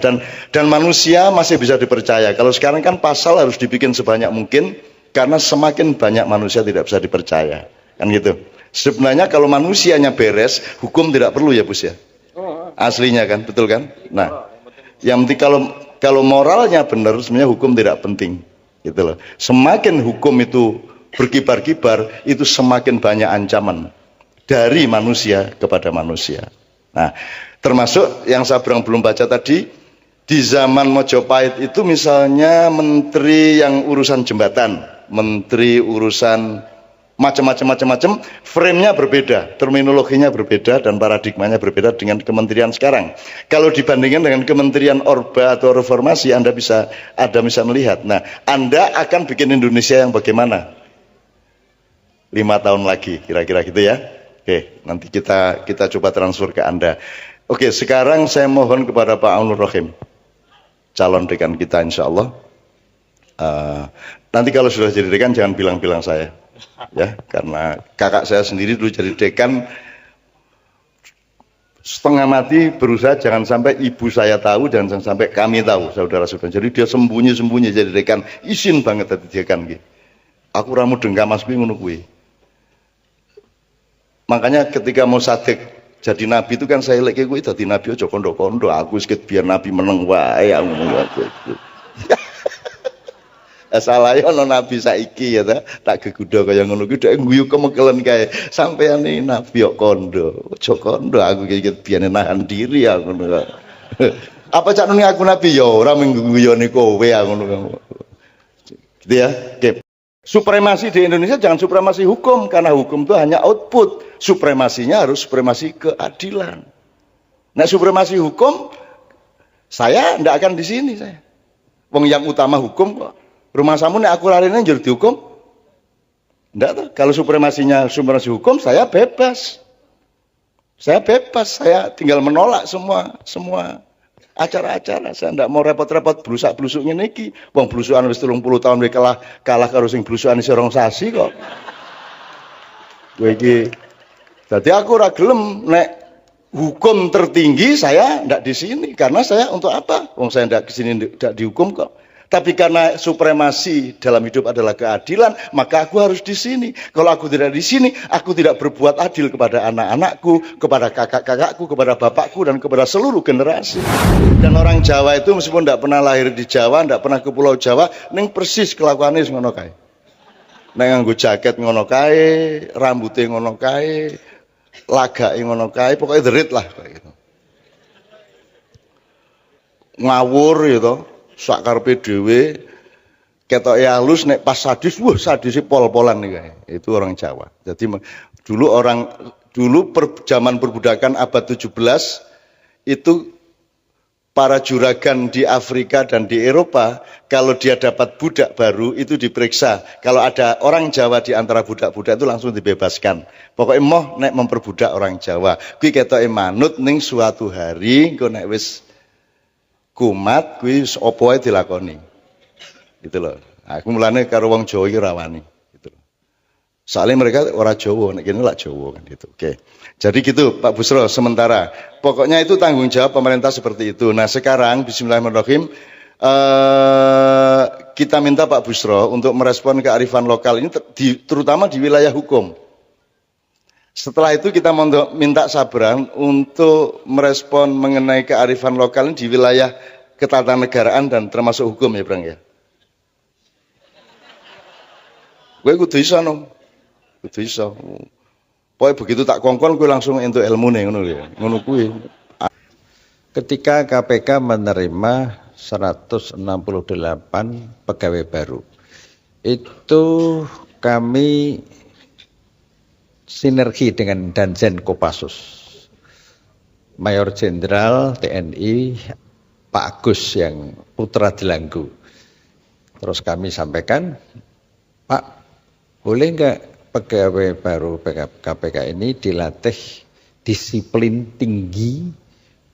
dan manusia masih bisa dipercaya. Kalau sekarang kan pasal harus dibikin sebanyak mungkin karena semakin banyak manusia tidak bisa dipercaya. Kan gitu. Sebenarnya kalau manusianya beres, hukum tidak perlu ya, Bus ya. Aslinya kan, betul kan? Nah, yang penting kalau moralnya benar sebenarnya hukum tidak penting. Gitu loh. Semakin hukum itu berkibar-kibar, itu semakin banyak ancaman dari manusia kepada manusia. Nah, termasuk yang saya belum baca tadi, di zaman Mojopahit itu misalnya menteri yang urusan jembatan, menteri urusan macam-macam, frame-nya berbeda, terminologinya berbeda, dan paradigmanya berbeda dengan kementerian sekarang. Kalau dibandingkan dengan kementerian Orba atau Reformasi, Anda bisa melihat. Nah, Anda akan bikin Indonesia yang bagaimana? 5 tahun lagi kira-kira gitu ya. Oke, nanti kita coba transfer ke Anda. Oke, sekarang saya mohon kepada Pak Aunur Rohim, calon dekan kita insya Allah. Nanti kalau sudah jadi dekan jangan bilang-bilang saya ya, karena kakak saya sendiri dulu jadi dekan, setengah mati berusaha jangan sampai ibu saya tahu dan jangan sampai kami tahu, saudara-saudara. Jadi dia sembunyi-sembunyi jadi dekan, izin banget tadi dekan gitu. Aku ramu dengka Mas kuwi ngono kuwi. Makanya ketika mau Sadek jadi nabi itu kan saya lek kuwi dadi nabi aja kondo-kondo, aku wis biar nabi meneng wae aku ngono aku. Salah ya ono nabi saiki ya tak gegudo kaya ngono kuwi dhek guyu kemekelen kae. Sampeyan iki nabi kok kondo. Aja kondo aku iki biyen nahan diri aku ngono. Apa cak nuni aku nabi ya ora mengguyoni kowe aku ngono. Gitu ya. Oke. Supremasi di Indonesia jangan supremasi hukum, karena hukum itu hanya output. Supremasinya harus supremasi keadilan. Nah, supremasi hukum saya ndak akan di sini saya. Wong yang utama hukum kok. Rumah samu nek aku larine njur dihukum. Ndak toh. Kalau supremasi hukum saya bebas. Saya bebas, saya tinggal menolak semua acara-acara. Saya ndak mau repot-repot blusak-blusuk ngene iki. Wong blusukan wis 30 tahun wis kalah karo sing blusukan isih rong sasi kok. Kowe iki dadi aku ora gelem nek hukum tertinggi saya ndak di sini, karena saya untuk apa? Wong saya ndak di sini ndak dihukum kok. Tapi karena supremasi dalam hidup adalah keadilan, maka aku harus di sini. Kalau aku tidak di sini, aku tidak berbuat adil kepada anak-anakku, kepada kakak-kakakku, kepada bapakku, dan kepada seluruh generasi. Dan orang Jawa itu meskipun tidak pernah lahir di Jawa, tidak pernah ke Pulau Jawa, ning persis kelakuannya ngono kae. Nek nganggo jaket ngono kae, rambutnya ngono kae, lagake ngono kae, pokoknya derit lah kayak gitu. Ngawur gitu. Sak karepe dhewe ketoke halus, nek pas sadis, wah sadise pol-polan nih kayak. Itu orang Jawa. Jadi dulu zaman perbudakan abad 17 itu para juragan di Afrika dan di Eropa, kalau dia dapat budak baru itu diperiksa. Kalau ada orang Jawa di antara budak-budak itu langsung dibebaskan. Pokoknya moh nek memperbudak orang Jawa. Kuwi ketoke manut ning suatu hari engko nek wis kumat kuwi apa wae dilakoni. Gitu loh. Aku mulane karo wong Jawa iki rawani gitu loh. Soalnya mereka orang Jawa, nek kene lak Jawa kan gitu. Oke. Jadi gitu Pak Busro sementara. Pokoknya itu tanggung jawab pemerintah seperti itu. Nah, sekarang bismillahirrahmanirrahim kita minta Pak Busro untuk merespon kearifan lokal ini terutama di wilayah hukum. Setelah itu kita minta Sabran untuk merespon mengenai kearifan lokal di wilayah ketatanegaraan dan termasuk hukum ya, Brang ya. Gue kudu iso no. Kudu iso. Pokoknya begitu tak kongkon gue langsung entuk ilmune ngono ya. Ngono kuwi. Ketika KPK menerima 168 pegawai baru, itu kami sinergi dengan Danjen Kopassus. Mayor Jenderal TNI Pak Agus yang putra Delanggu. Terus kami sampaikan, Pak, boleh enggak pegawai baru KPK ini dilatih disiplin tinggi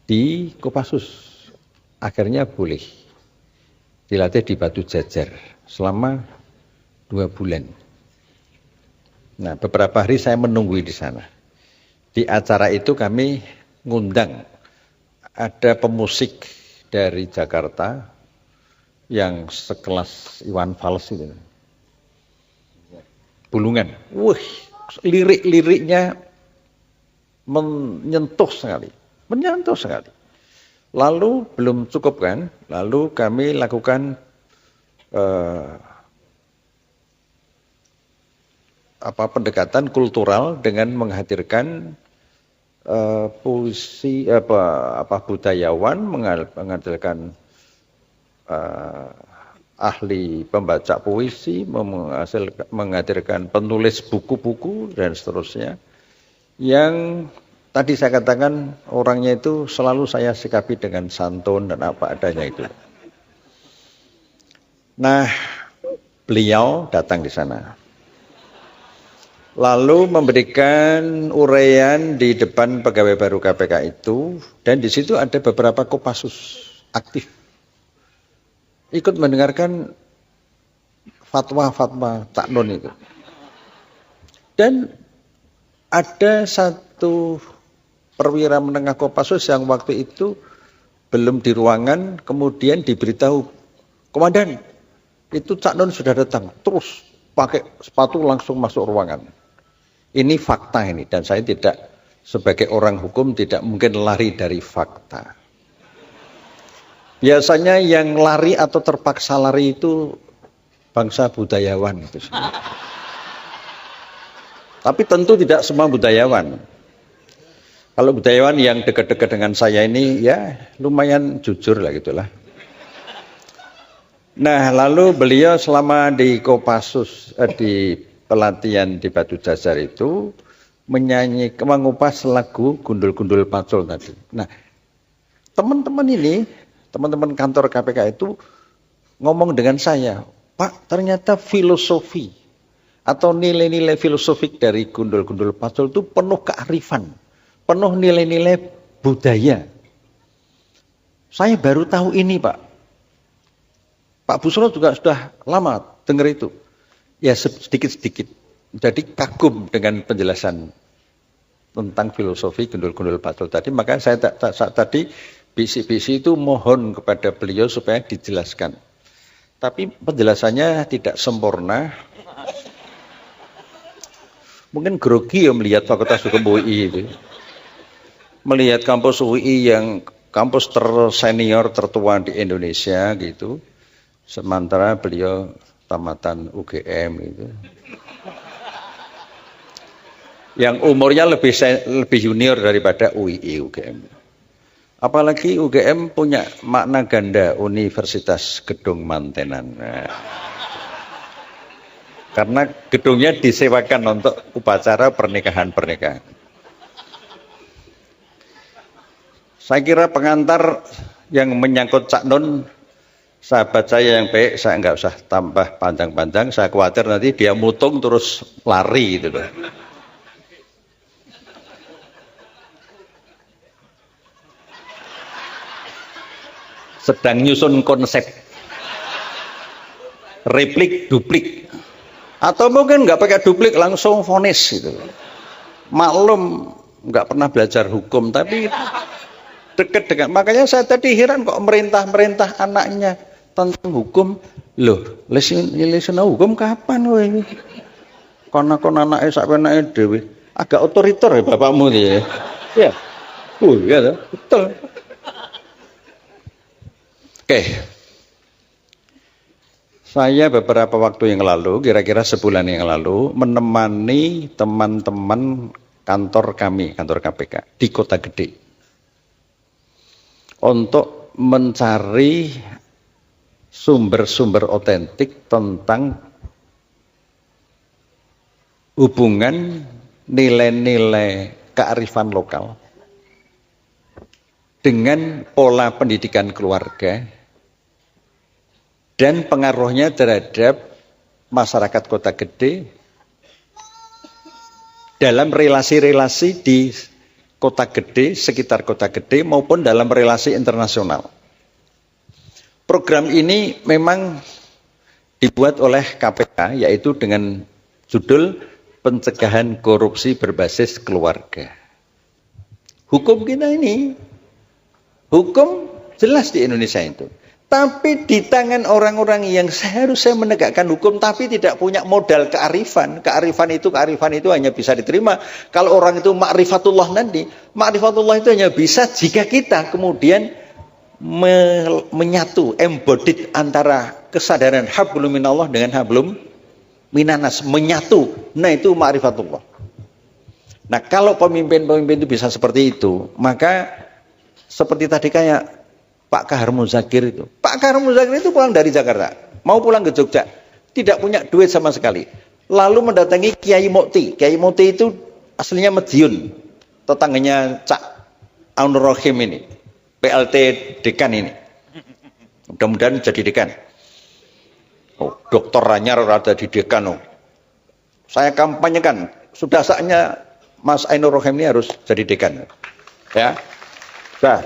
di Kopassus? Akhirnya boleh. Dilatih di Batu Jajar selama 2 bulan. Nah, beberapa hari saya menunggu di sana. Di acara itu kami ngundang ada pemusik dari Jakarta yang sekelas Iwan Fals itu. Bulungan. Wih, lirik-liriknya menyentuh sekali. Lalu belum cukup kan? Lalu kami lakukan pendekatan kultural dengan menghadirkan puisi budayawan, menghadirkan ahli pembaca puisi, menghadirkan penulis buku-buku dan seterusnya. Yang tadi saya katakan orangnya itu selalu saya sikapi dengan santun dan apa adanya itu. Nah, beliau datang di sana. Lalu memberikan uraian di depan pegawai baru KPK itu, dan di situ ada beberapa Kopassus aktif. Ikut mendengarkan fatwa-fatwa Cak Nun itu. Dan ada satu perwira menengah Kopassus yang waktu itu belum di ruangan, kemudian diberitahu, Komandan, itu Cak Nun sudah datang, terus pakai sepatu langsung masuk ruangan. Ini fakta ini, dan saya tidak sebagai orang hukum tidak mungkin lari dari fakta. Biasanya yang lari atau terpaksa lari itu bangsa budayawan itu. Tapi tentu tidak semua budayawan. Kalau budayawan yang dekat-dekat dengan saya ini ya lumayan jujur lah gitulah. Nah, lalu beliau selama di Kopassus di pelatihan di Batu Jajar itu mengupas lagu Gundul-Gundul Pacul tadi. Nah, teman-teman kantor KPK itu ngomong dengan saya, Pak, ternyata filosofi atau nilai-nilai filosofik dari Gundul-Gundul Pacul itu penuh kearifan, penuh nilai-nilai budaya. Saya baru tahu ini, Pak. Pak Busro juga sudah lama dengar itu. Ya sedikit-sedikit. Jadi kagum dengan penjelasan tentang filosofi Gundul-Gundul Pacul tadi. Maka saya tadi bisi-bisi itu mohon kepada beliau supaya dijelaskan. Tapi penjelasannya tidak sempurna. Mungkin grogi ya melihat Fakultas Hukum UI itu. Melihat kampus UI yang kampus tersenior tertua di Indonesia gitu. Sementara beliau tamatan UGM gitu. Yang umurnya lebih junior daripada UII UGM. Apalagi UGM punya makna ganda Universitas Gedung Mantenan. Nah, karena gedungnya disewakan untuk upacara pernikahan-pernikahan. Saya kira pengantar yang menyangkut Cak Nun, sahabat saya yang baik, saya nggak usah tambah panjang-panjang. Saya khawatir nanti dia mutung terus lari gitu loh. Sedang nyusun konsep replik duplik, atau mungkin nggak pakai duplik langsung vonis gitu. Maklum nggak pernah belajar hukum tapi dekat dengan, makanya saya tadi heran kok merintah anaknya tentang hukum. Loh, lesin hukum kapan weh? Kon anake sak penake dhewe. Agak otoriter ya bapakmu ya. Ya. Ya betul. Oke. Saya beberapa waktu yang lalu, kira-kira sebulan yang lalu, menemani teman-teman kantor kami, kantor KPK, di Kota Gede. Untuk mencari sumber-sumber otentik tentang hubungan nilai-nilai kearifan lokal dengan pola pendidikan keluarga dan pengaruhnya terhadap masyarakat Kota Gede dalam relasi-relasi di Kota Gede, sekitar Kota Gede maupun dalam relasi internasional. Program ini memang dibuat oleh KPK, yaitu dengan judul Pencegahan Korupsi Berbasis Keluarga. Hukum kita ini, hukum jelas di Indonesia itu. Tapi di tangan orang-orang yang seharusnya menegakkan hukum tapi tidak punya modal kearifan. Kearifan itu hanya bisa diterima kalau orang itu ma'rifatullah nanti. Ma'rifatullah itu hanya bisa jika kita kemudian menyatu, embodied antara kesadaran hablum minallah dengan hablum minanas, menyatu. Nah, itu ma'rifatullah. Nah, kalau pemimpin-pemimpin itu bisa seperti itu, maka seperti tadi kayak Pak Kahar Muzakir itu. Pak Kahar Muzakir itu pulang dari Jakarta, mau pulang ke Jogja, tidak punya duit sama sekali. Lalu mendatangi Kiai Mukti. Kiai Mukti itu aslinya Madiun, tetangganya Cak Aunur Rohim ini, PLT dekan ini. Mudah-mudahan jadi dekan. Oh, Dokter Ranyar ada di dekan. Oh. Saya kampanyekan, sudah saatnya Mas Ainur Rohim ini harus jadi dekan. Ya, nah,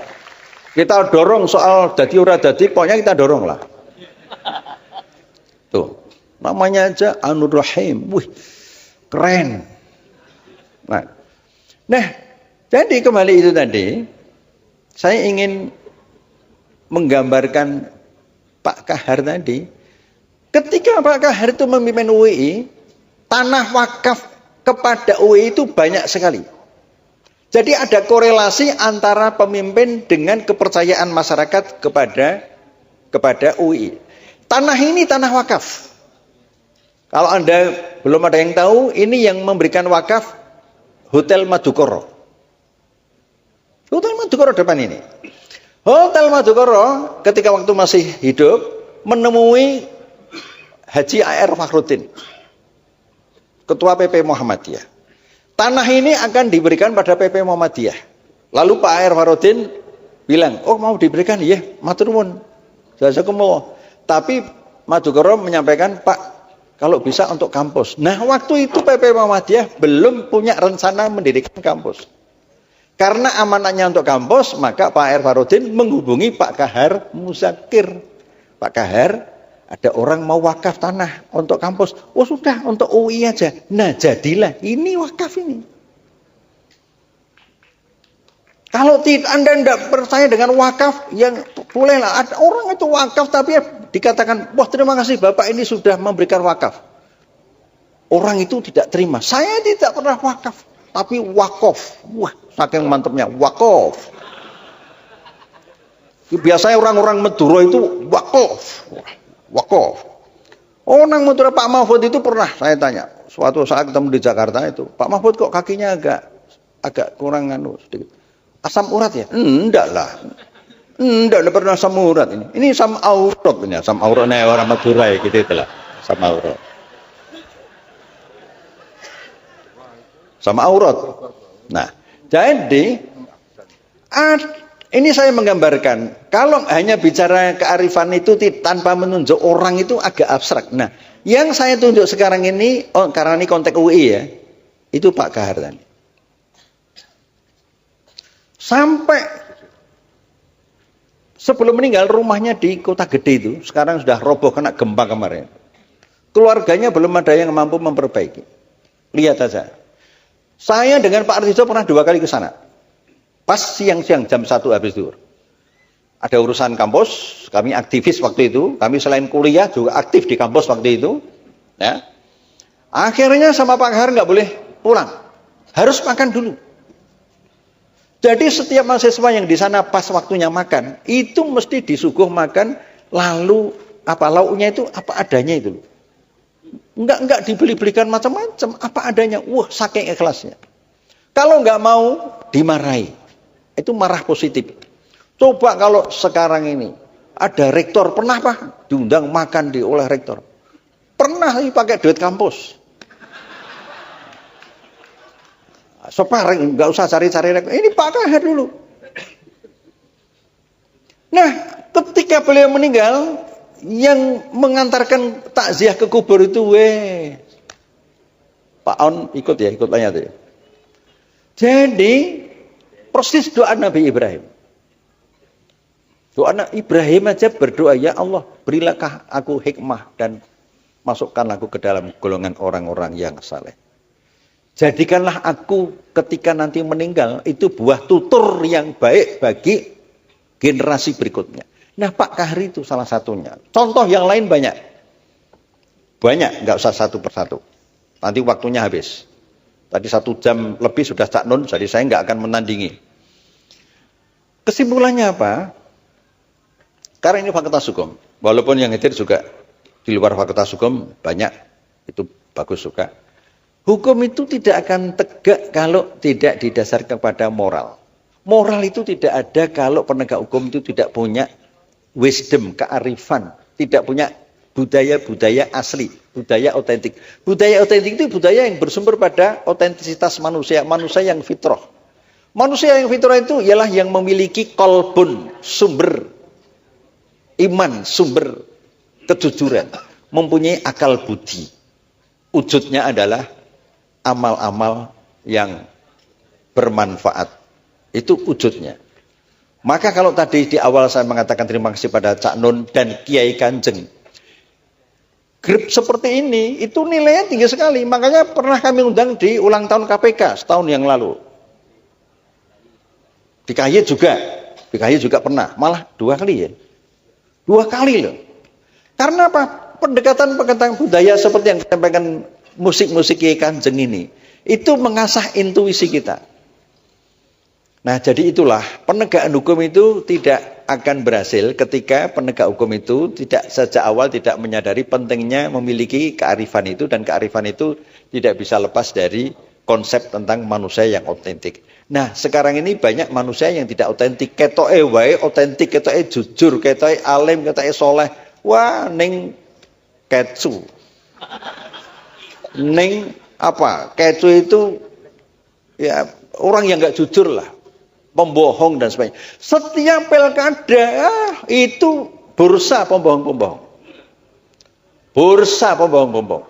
kita dorong soal dadi ora dadi, pokoknya kita dorong lah. Tuh, namanya aja Ainur Rohim, wih, keren. Nah, jadi kembali itu tadi, saya ingin menggambarkan Pak Kahar tadi. Ketika Pak Kahar itu memimpin UII, tanah wakaf kepada UII itu banyak sekali. Jadi ada korelasi antara pemimpin dengan kepercayaan masyarakat kepada UII. Tanah ini tanah wakaf. Kalau Anda belum ada yang tahu, ini yang memberikan wakaf Hotel Madukoro. Hotel Madukoro depan ini. Hotel Madukoro ketika waktu masih hidup menemui Haji A.R. Fakhruddin, Ketua PP Muhammadiyah. Tanah ini akan diberikan pada PP Muhammadiyah. Lalu Pak A.R. Fakhruddin bilang, oh mau diberikan, ya matur nuwun. Jazakumullah. Tapi Madukoro menyampaikan, Pak, kalau bisa untuk kampus. Nah, waktu itu PP Muhammadiyah belum punya rencana mendirikan kampus. Karena amanatnya untuk kampus, maka Pak A.R. Fakhruddin menghubungi Pak Kahar Muzakir. Pak Kahar, ada orang mau wakaf tanah untuk kampus. Oh sudah, untuk UI aja. Nah jadilah, ini wakaf ini. Kalau Anda tidak percaya dengan wakaf, yang bolehlah. Ada orang itu wakaf tapi dikatakan, wah terima kasih Bapak ini sudah memberikan wakaf. Orang itu tidak terima. Saya tidak pernah wakaf, tapi wakof. Wah, saking mantapnya, wakof. Biasanya orang-orang Madura itu wakof. Wakof. Orang Madura Pak Mahfud itu pernah saya tanya. Suatu saat ketemu di Jakarta itu, Pak Mahfud kok kakinya agak kurang sedikit. Asam urat ya? Enggak lah. Enggak pernah asam urat ini. Ini asam aurat ini, asam auratnya orang Madura ya gitu itulah. Asam aurat. Sama aurat. Nah, jadi ini saya menggambarkan, kalau hanya bicara kearifan itu tanpa menunjuk orang itu agak abstrak. Nah, yang saya tunjuk sekarang ini, karena ini konteks UI ya, itu Pak Kahar tadi. Sampai sebelum meninggal rumahnya di Kota Gede itu, sekarang sudah roboh kena gempa kemarin. Keluarganya belum ada yang mampu memperbaiki. Lihat saja. Saya dengan Pak Artijo pernah 2 kali ke sana. Pas siang-siang jam 1 habis zuhur. Ada urusan kampus, kami aktivis waktu itu, kami selain kuliah juga aktif di kampus waktu itu. Ya. Akhirnya sama Pak Kahar nggak boleh pulang, harus makan dulu. Jadi setiap mahasiswa yang di sana pas waktunya makan, itu mesti disuguh makan, lalu apa lauknya itu apa adanya itu. Enggak dibeli-belikan macam-macam, apa adanya. Wah, saking ikhlasnya. Kalau enggak mau, dimarahi. Itu marah positif. Coba kalau sekarang ini ada rektor, pernah Pak diundang makan oleh rektor? Pernah pakai duit kampus. Separeng, nggak usah cari-cari rektor. Ini Pak Kahar dulu. Nah, ketika beliau meninggal, yang mengantarkan takziah ke kubur itu, Pak On ikut tanya tuh. Jadi persis doa Nabi Ibrahim. Doa Nabi Ibrahim aja berdoa, ya Allah, berilah aku hikmah dan masukkan aku ke dalam golongan orang-orang yang saleh. Jadikanlah aku ketika nanti meninggal itu buah tutur yang baik bagi generasi berikutnya. Nah, Pak Kahri itu salah satunya. Contoh yang lain banyak. Banyak, nggak usah satu persatu. Nanti waktunya habis. Tadi 1 jam lebih sudah Cak Nun, jadi saya nggak akan menandingi. Kesimpulannya apa? Karena ini Fakultas Hukum. Walaupun yang hadir juga di luar Fakultas Hukum banyak, itu bagus juga. Hukum itu tidak akan tegak kalau tidak didasarkan kepada moral. Moral itu tidak ada kalau penegak hukum itu tidak punya wisdom, kearifan, tidak punya budaya-budaya asli, budaya otentik. Budaya otentik itu budaya yang bersumber pada otentisitas manusia, manusia yang fitrah. Manusia yang fitrah itu ialah yang memiliki kolbun, sumber iman, sumber kejujuran, mempunyai akal budi. Wujudnya adalah amal-amal yang bermanfaat. Itu wujudnya. Maka kalau tadi di awal saya mengatakan terima kasih pada Cak Nun dan Kiai Kanjeng. Grup seperti ini itu nilainya tinggi sekali. Makanya pernah kami undang di ulang tahun KPK setahun yang lalu. Di KY juga pernah. Malah 2 kali ya. 2 kali loh. Karena apa? Pendekatan budaya seperti yang disampaikan musik-musik Kiai Kanjeng ini, itu mengasah intuisi kita. Nah, jadi itulah penegakan hukum itu tidak akan berhasil ketika penegak hukum itu tidak sejak awal tidak menyadari pentingnya memiliki kearifan itu, dan kearifan itu tidak bisa lepas dari konsep tentang manusia yang otentik. Nah, sekarang ini banyak manusia yang tidak otentik, ketoke wae otentik, ketoke jujur, ketoke alim, ketoke soleh. Wah, ning kecu. Ning apa? Kecu itu ya orang yang nggak jujur lah, pembohong dan sebagainya. Setiap pilkada itu bursa pembohong-pembohong. Bursa pembohong-pembohong.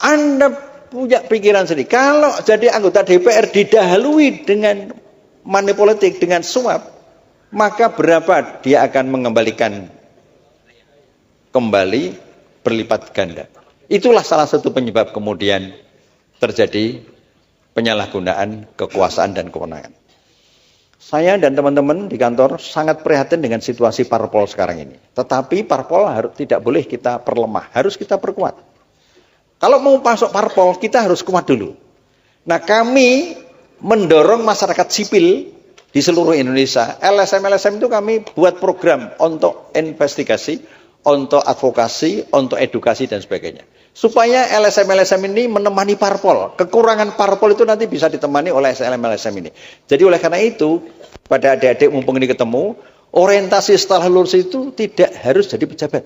Anda punya pikiran sendiri. Kalau jadi anggota DPR didahului dengan money politik, dengan suap, maka berapa dia akan mengembalikan kembali berlipat ganda. Itulah salah satu penyebab kemudian terjadi penyalahgunaan kekuasaan dan kewenangan. Saya dan teman-teman di kantor sangat prihatin dengan situasi parpol sekarang ini. Tetapi parpol tidak boleh kita perlemah, harus kita perkuat. Kalau mau masuk parpol, kita harus kuat dulu. Nah, kami mendorong masyarakat sipil di seluruh Indonesia. LSM itu kami buat program untuk investigasi, untuk advokasi, untuk edukasi dan sebagainya. Supaya LSM ini menemani parpol. Kekurangan parpol itu nanti bisa ditemani oleh LSM ini. Jadi oleh karena itu, pada adik-adik mumpung ini ketemu, orientasi setelah lulus itu tidak harus jadi pejabat.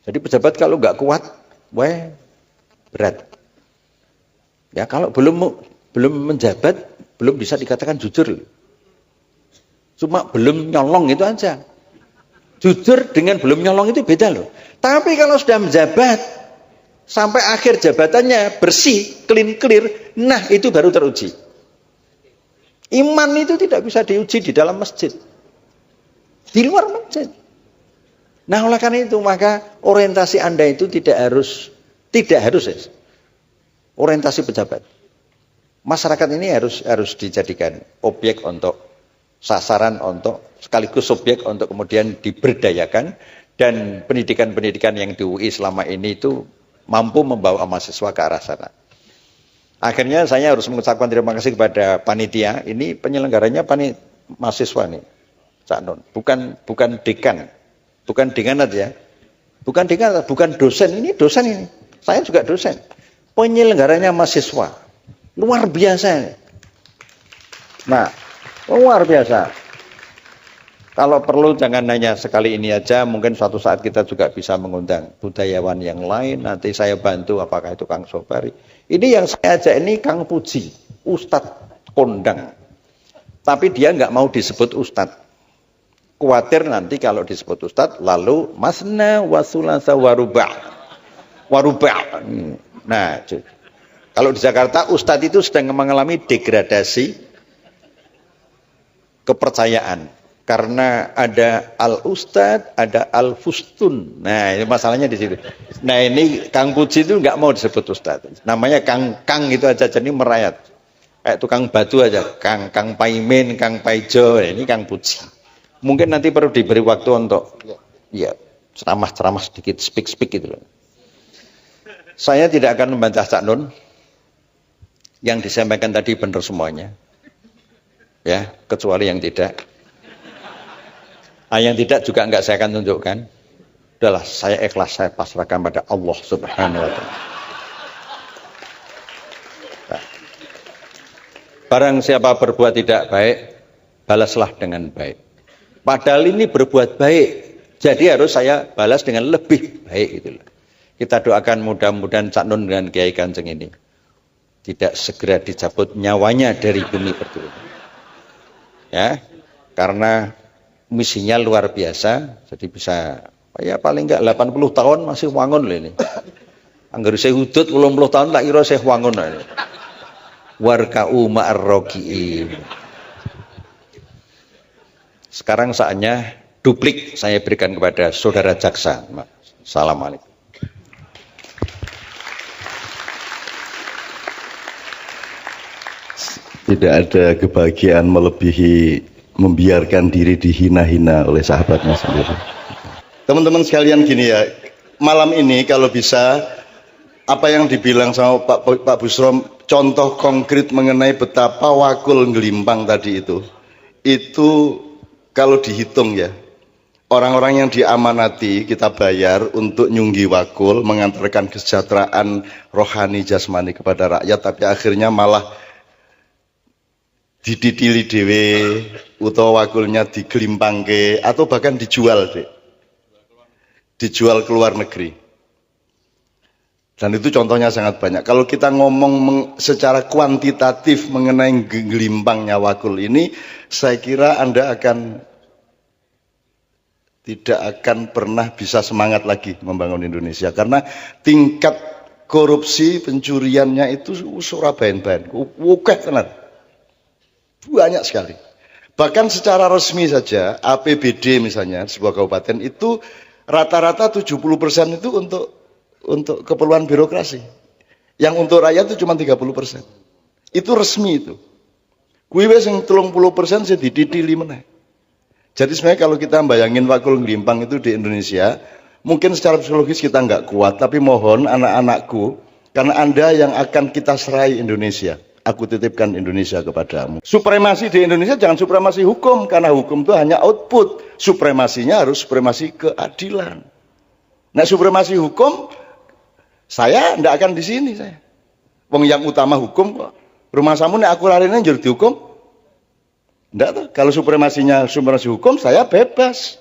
Jadi pejabat kalau nggak kuat, berat. Ya kalau belum menjabat, belum bisa dikatakan jujur. Cuma belum nyolong itu aja. Jujur dengan belum nyolong itu beda loh. Tapi kalau sudah menjabat, sampai akhir jabatannya bersih, clear, nah itu baru teruji. Iman itu tidak bisa diuji di dalam masjid, di luar masjid. Nah oleh karena itu maka orientasi Anda itu tidak harus orientasi pejabat. Masyarakat ini harus dijadikan objek untuk sasaran, untuk sekaligus subjek untuk kemudian diberdayakan, dan pendidikan-pendidikan yang di UI selama ini itu mampu membawa mahasiswa ke arah sana. Akhirnya saya harus mengucapkan terima kasih kepada panitia. Ini penyelenggaranya mahasiswa nih, Cak Nun. Bukan dekan. Bukan dekanat ya. Bukan dekanat, bukan dosen. Ini dosen ini. Saya juga dosen. Penyelenggaranya mahasiswa. Luar biasa. Nah, luar biasa. Kalau perlu jangan hanya sekali ini aja, mungkin suatu saat kita juga bisa mengundang budayawan yang lain. Nanti saya bantu, apakah itu Kang Sobari. Ini yang saya ajak ini Kang Puji, Ustadz kondang. Tapi dia nggak mau disebut Ustadz. Khawatir nanti kalau disebut Ustadz, lalu masna wasulasa warubah. Nah, kalau di Jakarta Ustadz itu sedang mengalami degradasi kepercayaan. Karena ada al-ustad, ada al-fustun. Nah, ini masalahnya di situ. Nah, ini Kang Puji itu nggak mau disebut ustad. Namanya Kang itu aja, jadi merayat. Kayak tukang batu aja. Kang Paimin, Kang Paijo. Ini Kang Puji. Mungkin nanti perlu diberi waktu untuk ya ceramah sedikit, speak gitu loh. Saya tidak akan membantah Cak Nun. Yang disampaikan tadi benar semuanya. Ya, kecuali yang tidak. Yang tidak juga enggak saya akan tunjukkan. Udahlah, saya ikhlas, saya pasrahkan pada Allah Subhanahu wa taala. Nah. Barang siapa berbuat tidak baik, balaslah dengan baik. Padahal ini berbuat baik, jadi harus saya balas dengan lebih baik gitu loh. Kita doakan mudah-mudahan Cak Nun dengan Kiai Kanjeng ini tidak segera dicabut nyawanya dari bumi pertiwi. Ya, karena misinya luar biasa, jadi bisa ya paling enggak 80 tahun masih wangun loh ini. Angger saya hudud 80 tahun tak kira saya wangun loh ini. Warka'u ma'ar-roki'in. Sekarang saatnya duplik saya berikan kepada saudara jaksa. Assalamualaikum. Tidak ada kebahagiaan melebihi membiarkan diri dihina-hina oleh sahabatnya sendiri. Teman-teman sekalian gini ya, malam ini kalau bisa apa yang dibilang sama Pak Busrom, contoh konkret mengenai betapa wakul ngelimpang tadi itu kalau dihitung ya, orang-orang yang diamanati kita bayar untuk nyunggi wakul, mengantarkan kesejahteraan rohani jasmani kepada rakyat, tapi akhirnya malah diditili dewe utawa wakulnya digelimpangke atau bahkan dijual ke luar negeri. Dan itu contohnya sangat banyak. Kalau kita ngomong secara kuantitatif mengenai gelimpangnya wakul ini, saya kira Anda tidak akan pernah bisa semangat lagi membangun Indonesia karena tingkat korupsi pencuriannya itu surabayan-bayan, wukeh tenan. Banyak sekali. Bahkan secara resmi saja APBD misalnya sebuah kabupaten itu rata-rata 70% itu untuk keperluan birokrasi. Yang untuk rakyat itu cuma 30%. Itu resmi itu. Kuwi wis sing 30% sing diditili meneh. Jadi sebenarnya kalau kita bayangin wakul ngelimpang itu di Indonesia, mungkin secara psikologis kita nggak kuat, tapi mohon anak-anakku, karena Anda yang akan kita serai Indonesia. Aku titipkan Indonesia kepadamu. Supremasi di Indonesia jangan supremasi hukum, karena hukum itu hanya output. Supremasinya harus supremasi keadilan. Nah, supremasi hukum, saya tidak akan di sini saya. Wong yang utama hukum kok. Rumah samu nek aku larine njur dihukum. Enggak tuh. Kalau supremasi hukum, saya bebas.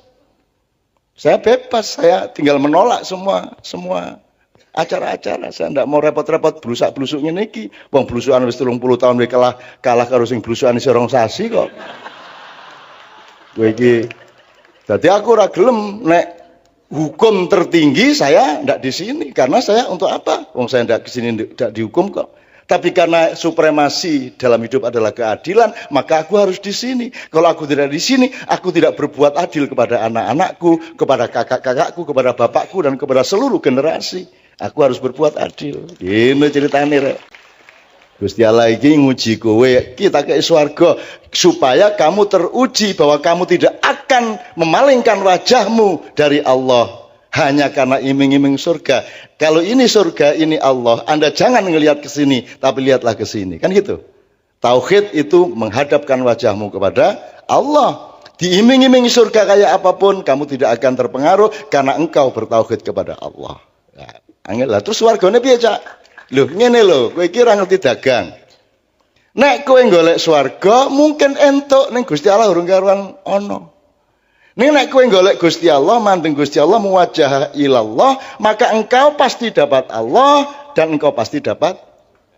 Saya bebas, saya tinggal menolak semua acara-acara. Saya tidak mau repot-repot blusak-blusuk ngene iki. Wong blusukan wis 30 tahun wis kalah karo sing blusukan isih rong sasi kok. Kowe iki. Dadi aku ora gelem nek hukum tertinggi saya tidak di sini karena saya untuk apa? Wong saya tidak di sini tidak dihukum kok. Tapi karena supremasi dalam hidup adalah keadilan, maka aku harus di sini. Kalau aku tidak di sini, aku tidak berbuat adil kepada anak-anakku, kepada kakak-kakakku, kepada bapakku dan kepada seluruh generasi. Aku harus berbuat adil. Ini ceritanya. Gusti Allah iki nguji kowe, kita ke swarga supaya kamu teruji bahwa kamu tidak akan memalingkan wajahmu dari Allah. hanya karena iming-iming surga. Kalau ini surga, ini Allah, Anda jangan ngelihat ke sini, tapi lihatlah ke sini. Kan gitu. Tauhid itu menghadapkan wajahmu kepada Allah. Diiming-iming surga kayak apapun, kamu tidak akan terpengaruh karena engkau bertauhid kepada Allah. Nah, angel lah. Terus wargane piye, Cak? Loh, ngene lho, kowe iki ora ngerti dagang. Nek kowe golek swarga, mungkin entuk ning Gusti Allah urung karuan ana. Nek kowe golek Gusti Allah, mandeng Gusti Allah, muwajjah ilallah, maka engkau pasti dapat Allah dan engkau pasti dapat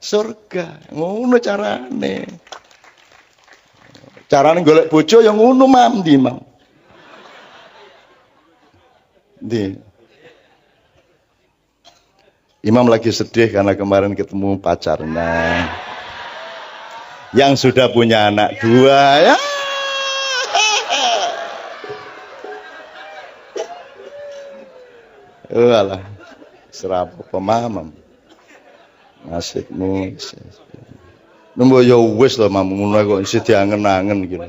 surga. Ngono carane. Carane golek bojo yang ngono Ndi, Mam. Ndi. Imam lagi sedih karena kemarin ketemu pacarnya yang sudah punya anak 2 ya. Walah, serapa pemamam. Nasibmu. Nembo ya wis lho Mam, ngono kok isih diangen-angen gitu.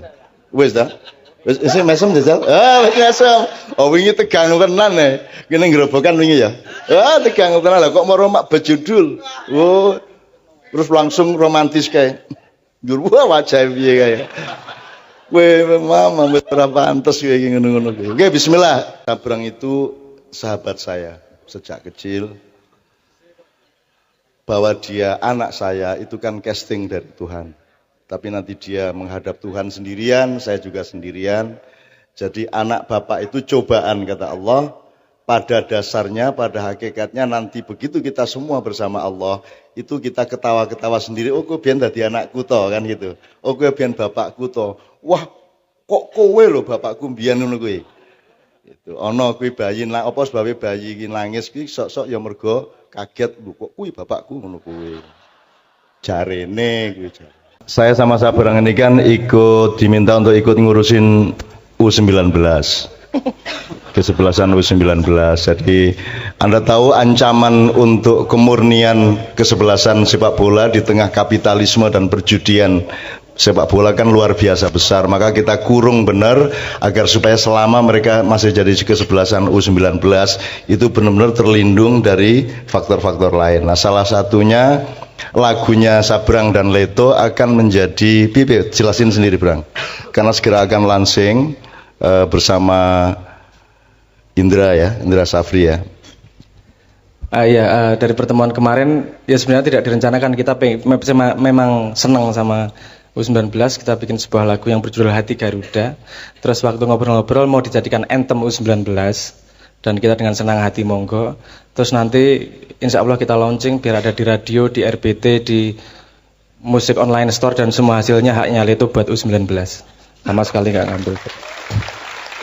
Wis ta? Wis isih mesem jajal. Wis mesem. Oh wingi tegang tenan e. Kene ngrobokan wingi ya. Tegang tenan lah kok moro mak bejudul. Oh. Terus langsung romantis kae. Njur wajah piye kae. Kowe Mam wis ora pantes kowe iki ngono-ngono. Oke, bismillah. Sabrang itu sahabat saya sejak kecil, bahwa dia anak saya itu kan casting dari Tuhan, tapi nanti dia menghadap Tuhan sendirian, saya juga sendirian. Jadi anak bapak itu cobaan kata Allah. Pada dasarnya, pada hakikatnya nanti begitu kita semua bersama Allah, itu kita ketawa-ketawa sendiri. Oh kok biar dadi anakku toh kan gitu. Oh kok biar bapakku toh. Wah kok kowe lho bapakku biyen ngono kowe. Itu ana kuwi bayi lah apa sebabe bayi iki nangis kuwi sok-sok ya mergo kaget lho kok kuwi bapakku ngono kuwi. Jarene kuwi. Saya sama Sabrang ini kan ikut diminta untuk ikut ngurusin U19. Kesebelasan U19. Jadi Anda tahu ancaman untuk kemurnian kesebelasan sepak bola di tengah kapitalisme dan perjudian sepak bola kan luar biasa besar. Maka kita kurung benar agar supaya selama mereka masih jadi kesebelasan U19 itu benar-benar terlindung dari faktor-faktor lain. Nah salah satunya lagunya Sabrang dan Leto akan menjadi pipi, jelasin sendiri Brang, karena segera akan launching bersama Indra Safri ya. Dari pertemuan kemarin ya sebenarnya tidak direncanakan, kita memang senang sama U19, kita bikin sebuah lagu yang berjudul Hati Garuda. Terus waktu ngobrol-ngobrol mau dijadikan anthem U19 dan kita dengan senang hati monggo. Terus nanti insya Allah kita launching biar ada di radio, di RBT, di musik online store dan semua hasilnya haknya itu buat U19. Sama sekali nggak ngambil.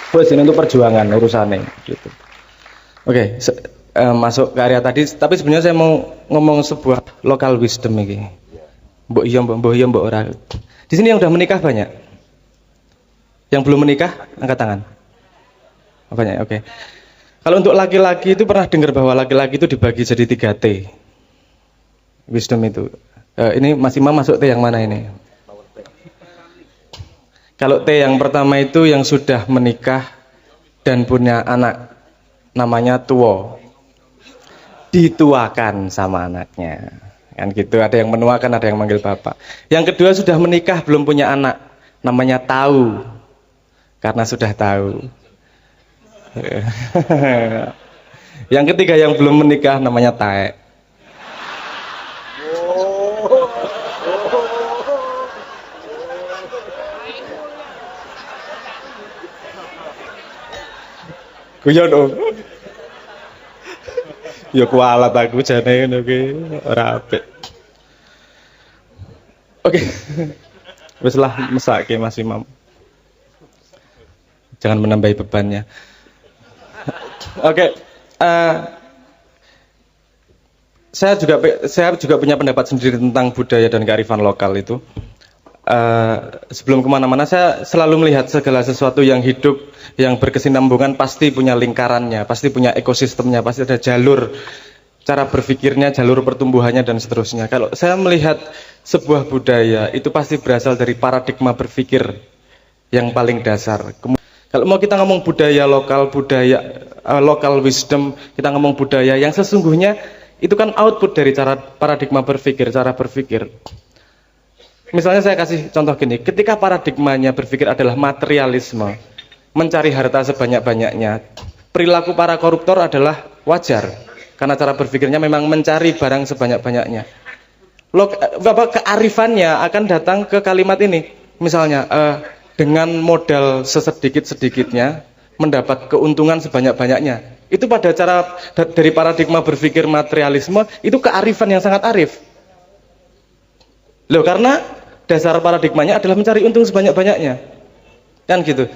Terus ini untuk perjuangan urusannya gitu. Oke, masuk ke area tadi, tapi sebenarnya saya mau ngomong sebuah local wisdom ini. Mbok iya mbok ora. Di sini yang udah menikah banyak. Yang belum menikah angkat tangan. Banyak, oke. Kalau untuk laki-laki itu pernah dengar bahwa laki-laki itu dibagi jadi 3 T. Wisdom itu. Ini Mas Imam masuk T yang mana ini? Kalau T yang pertama itu yang sudah menikah dan punya anak, namanya tuwo. Dituakan sama anaknya. Kan gitu, ada yang menuakan, ada yang manggil bapak. Yang kedua sudah menikah belum punya anak, namanya tahu, karena sudah tahu. Yang ketiga yang belum menikah namanya taek. Guyon dong. Ya kualat aku jane ngono ki ora apik. Oke. Wis lah mesake Mas Imam. Jangan menambahi bebannya. Oke. Saya juga punya pendapat sendiri tentang budaya dan kearifan lokal itu. Sebelum kemana-mana saya selalu melihat segala sesuatu yang hidup, yang berkesinambungan pasti punya lingkarannya, pasti punya ekosistemnya, pasti ada jalur cara berpikirnya, jalur pertumbuhannya dan seterusnya. Kalau saya melihat sebuah budaya itu pasti berasal dari paradigma berpikir yang paling dasar. Kalau mau kita ngomong budaya lokal, budaya local wisdom, kita ngomong budaya, yang sesungguhnya itu kan output dari cara paradigma berpikir, cara berpikir. Misalnya saya kasih contoh gini, ketika paradigmanya berpikir adalah materialisme, mencari harta sebanyak-banyaknya, perilaku para koruptor adalah wajar, karena cara berpikirnya memang mencari barang sebanyak-banyaknya. Kearifannya akan datang ke kalimat ini, misalnya dengan modal sesedikit-sedikitnya mendapat keuntungan sebanyak-banyaknya. Itu pada cara dari paradigma berpikir materialisme, itu kearifan yang sangat arif. Loh, karena dasar paradigmanya adalah mencari untung sebanyak-banyaknya, kan gitu.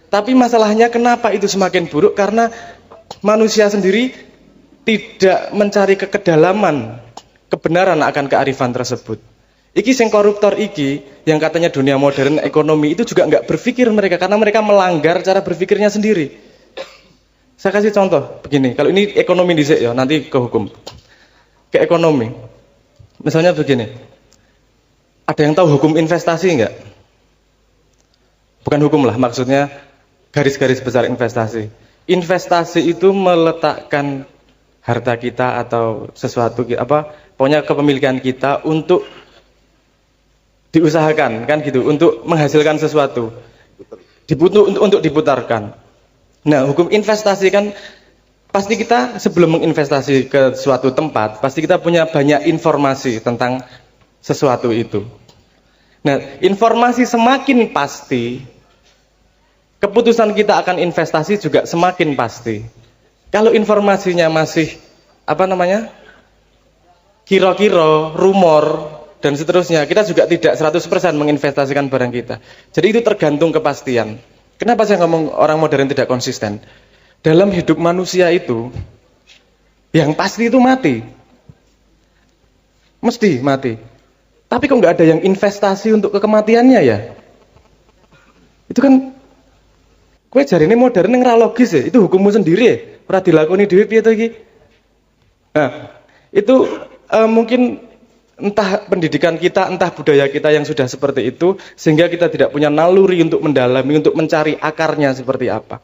Tapi masalahnya kenapa itu semakin buruk? Karena manusia sendiri tidak mencari kekedalaman kebenaran akan kearifan tersebut. Iki sing koruptor iki, yang katanya dunia modern ekonomi, itu juga nggak berpikir mereka, karena mereka melanggar cara berpikirnya sendiri. Saya kasih contoh begini, kalau ini ekonomi dhisik ya, nanti ke hukum. Ke ekonomi. Misalnya begini. Ada yang tahu hukum investasi nggak? Bukan hukum lah, maksudnya garis-garis besar investasi. Investasi itu meletakkan harta kita atau sesuatu pokoknya kepemilikan kita untuk diusahakan, kan gitu, untuk menghasilkan sesuatu, untuk diputarkan. Nah, hukum investasi kan pasti kita sebelum menginvestasi ke suatu tempat, pasti kita punya banyak informasi tentang sesuatu itu. Nah, informasi semakin pasti, keputusan kita akan investasi juga semakin pasti. Kalau informasinya masih kira-kira, rumor, dan seterusnya, kita juga tidak 100% menginvestasikan barang kita. Jadi itu tergantung kepastian. Kenapa saya ngomong orang modern tidak konsisten? Dalam hidup manusia itu, yang pasti itu mati. Mesti mati. Tapi kok nggak ada yang investasi untuk kematiannya ya? Itu kan, kue jari ini modern yang ra logis ya. Itu hukummu sendiri ya. Ora dilakoni dhewe piye to iki? Nah, itu mungkin entah pendidikan kita, entah budaya kita yang sudah seperti itu, sehingga kita tidak punya naluri untuk mendalami, untuk mencari akarnya seperti apa.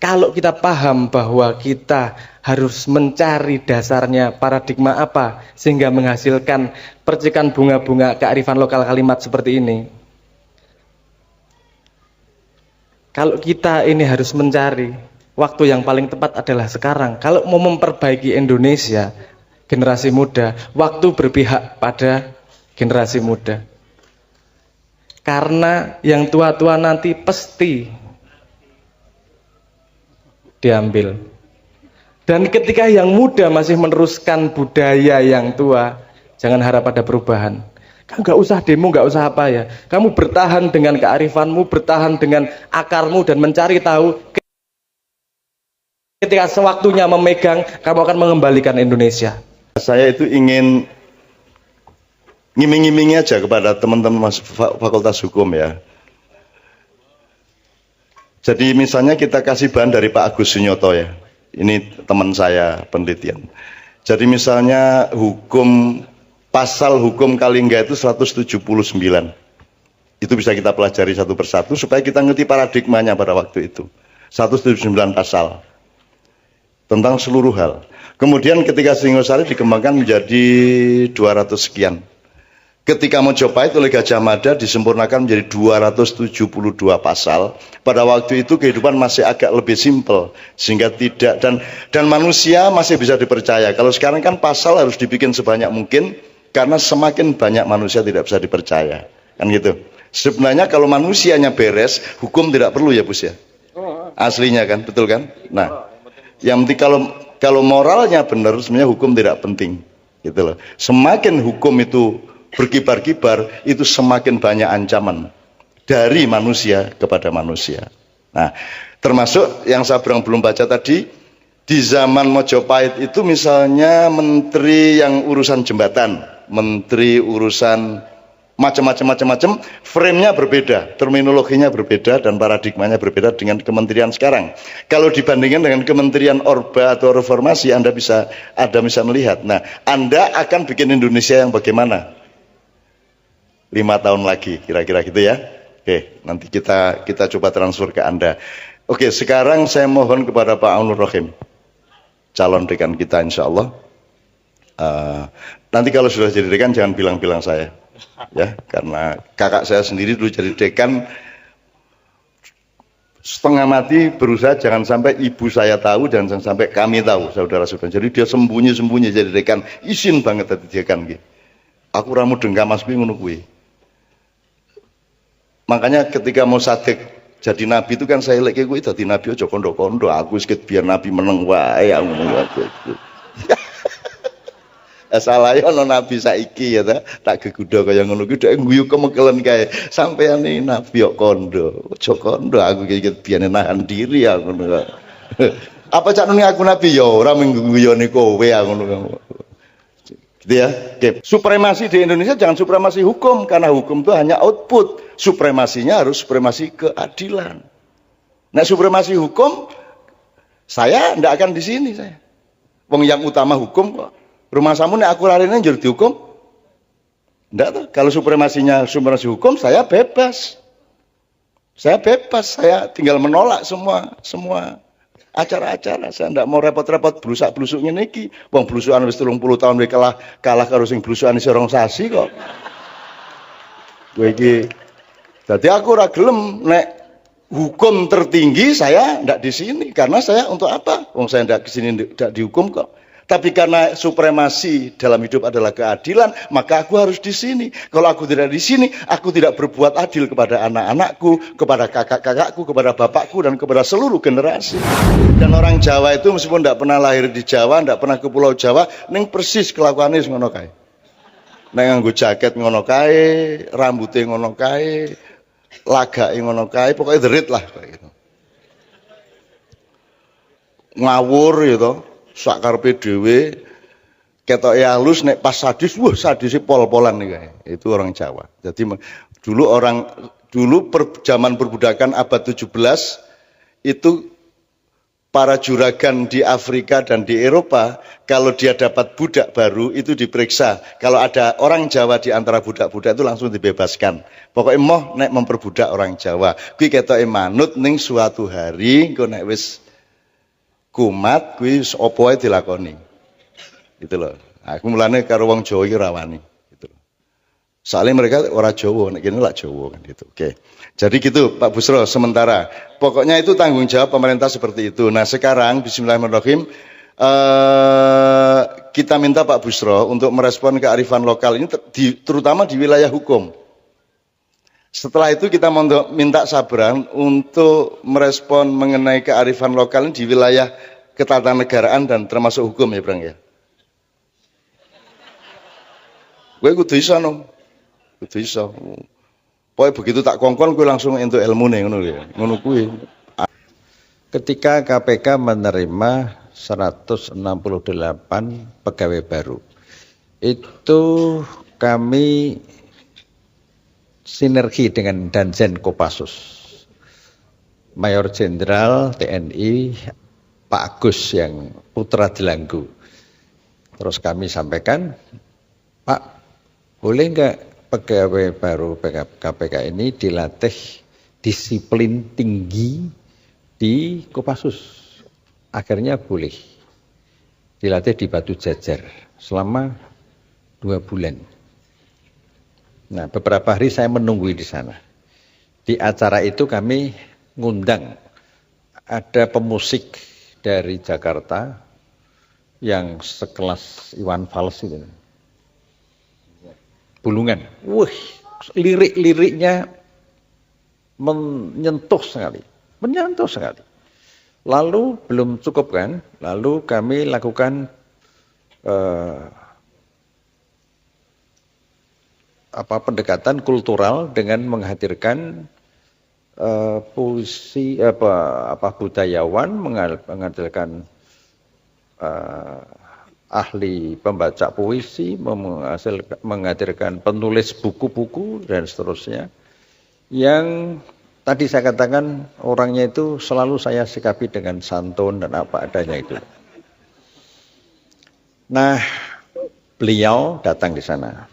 Kalau kita paham bahwa kita harus mencari dasarnya paradigma apa, sehingga menghasilkan percikan bunga-bunga kearifan lokal kalimat seperti ini. Kalau kita ini harus mencari, waktu yang paling tepat adalah sekarang. Kalau mau memperbaiki Indonesia, generasi muda, waktu berpihak pada generasi muda. Karena yang tua-tua nanti pasti diambil. Dan ketika yang muda masih meneruskan budaya yang tua, jangan harap ada perubahan. Kamu nggak usah demo, nggak usah apa ya. Kamu bertahan dengan kearifanmu, bertahan dengan akarmu, dan mencari tahu. Ketika sewaktunya memegang, kamu akan mengembalikan Indonesia. Saya itu ingin ngiming-ngimingi aja kepada teman-teman Fakultas Hukum ya. Jadi misalnya kita kasih bahan dari Pak Agus Sunyoto ya. Ini teman saya penelitian. Jadi misalnya pasal hukum Kalingga itu 179. Itu bisa kita pelajari satu persatu supaya kita ngerti paradigmanya pada waktu itu. 179 pasal. Tentang seluruh hal. Kemudian ketika Singosari dikembangkan menjadi 200 sekian. Ketika Mojopahit oleh Gajah Mada disempurnakan menjadi 272 pasal. Pada waktu itu kehidupan masih agak lebih simpel, sehingga tidak dan manusia masih bisa dipercaya. Kalau sekarang kan pasal harus dibikin sebanyak mungkin karena semakin banyak manusia tidak bisa dipercaya. Kan gitu. Sebenarnya kalau manusianya beres, hukum tidak perlu ya, Bus ya. Aslinya kan, betul kan? Nah, yang penting kalau moralnya benar, sebenarnya hukum tidak penting, gitu loh. Semakin hukum itu berkibar-kibar, itu semakin banyak ancaman dari manusia kepada manusia. Nah, termasuk yang saya belum baca tadi, di zaman Mojopahit itu misalnya menteri yang urusan jembatan, menteri urusan macam-macam, frame-nya berbeda, terminologinya berbeda, dan paradigmanya berbeda dengan kementerian sekarang. Kalau dibandingkan dengan kementerian Orba atau Reformasi, Anda bisa melihat. Nah, Anda akan bikin Indonesia yang bagaimana? 5 tahun lagi, kira-kira gitu ya. Oke, nanti kita coba transfer ke Anda. Oke, sekarang saya mohon kepada Pak Aunur Rohim, calon dekan kita insya Allah. Nanti kalau sudah jadi dekan jangan bilang-bilang saya, ya, karena kakak saya sendiri dulu jadi dekan, setengah mati berusaha jangan sampai ibu saya tahu dan jangan sampai kami tahu, saudara-saudara. Jadi dia sembunyi-sembunyi jadi dekan, isin banget tadi dekan gitu. Aku ramu dengkam mas kuwi ngono kuwi. Makanya ketika mau sadek jadi nabi itu kan saya lek kuwi dadi nabi aja kondo-kondo, aku wis biar nabi meneng wae ngono aku. Salah ya ono nabi saiki ya ta, tak gegudo kaya ngono kuwi dhek guyu kemekelen kae. Sampeyan iki nabi kok kondo, aja kondo aku iki biyen nahan diri aku ngono. Apa cak nuni aku nabi ya ora mengguyoni kowe ngono. Gitu ya. Oke. Supremasi di Indonesia jangan supremasi hukum, karena hukum itu hanya output. Supremasinya harus supremasi keadilan. Nah, supremasi hukum saya ndak akan di sini saya. Wong yang utama hukum kok. Rumah samu nek aku larine njur dihukum. Ndak tuh. Kalau supremasi hukum saya bebas. Saya bebas, saya tinggal menolak semua acara-acara. Saya ndak mau repot-repot blusak-blusuk ngene iki. Wong blusukan wis 30 tahun wis kalah karo sing blusukan isih rong sasi kok. Kowe iki dadi aku ora gelem nek hukum tertinggi saya ndak di sini, karena saya untuk apa? Wong saya ndak kesini ndak dihukum kok. Tapi karena supremasi dalam hidup adalah keadilan, maka aku harus di sini. Kalau aku tidak di sini, aku tidak berbuat adil kepada anak-anakku, kepada kakak-kakakku, kepada bapakku, dan kepada seluruh generasi. Dan orang Jawa itu meskipun tidak pernah lahir di Jawa, tidak pernah ke Pulau Jawa, ning persis kelakuannya ngono kae. Nek nganggo jaket ngono kae, rambutnya ngono kae, lagake ngono kae, pokoknya derit lah kayak gitu. Ngawur gitu. Sak karepe dhewe ketoke halus, nek pas sadis, wah sadise pol-polan nih kayak. Itu orang Jawa. Jadi dulu zaman perbudakan abad 17 itu para juragan di Afrika dan di Eropa, kalau dia dapat budak baru itu diperiksa. Kalau ada orang Jawa di antara budak-budak itu langsung dibebaskan. Pokoknya moh nek memperbudak orang Jawa. Kuwi ketoke manut ning suatu hari engko nek wis kumat kuwi apa wae dilakoni. Gitu loh. Aku mulane karo wong Jawa iki rawani gitu. Soalnya mereka orang Jawa, nek kene lak Jawa kan gitu. Oke. Jadi gitu Pak Busro sementara. Pokoknya itu tanggung jawab pemerintah seperti itu. Nah, sekarang bismillahirrahmanirrahim kita minta Pak Busro untuk merespon kearifan lokal ini terutama di wilayah hukum. Setelah itu kita minta Sabran untuk merespon mengenai kearifan lokal di wilayah ketatanegaraan dan termasuk hukum ya Bang ya. Gue kudu iso no. Kudu iso. Pokoknya begitu tak kongkon gue langsung entuk ilmune ngono ya. Ngono kuwi. Ketika KPK menerima 168 pegawai baru, itu kami sinergi dengan Danjen Kopassus, Mayor Jenderal TNI Pak Agus yang putra Delanggu. Terus kami sampaikan, Pak, boleh enggak pegawai baru KPK ini dilatih disiplin tinggi di Kopassus? Akhirnya boleh dilatih di Batu Jajar selama 2 bulan. Nah, beberapa hari saya menunggu di sana. Di acara itu kami ngundang ada pemusik dari Jakarta yang sekelas Iwan Fals itu. Bulungan. Wih, lirik-liriknya menyentuh sekali. Lalu belum cukup kan? Lalu kami lakukan pendekatan kultural dengan menghadirkan puisi budayawan, menghadirkan ahli pembaca puisi, menghadirkan penulis buku-buku dan seterusnya. Yang tadi saya katakan orangnya itu selalu saya sikapi dengan santun dan apa adanya itu. Nah, beliau datang di sana.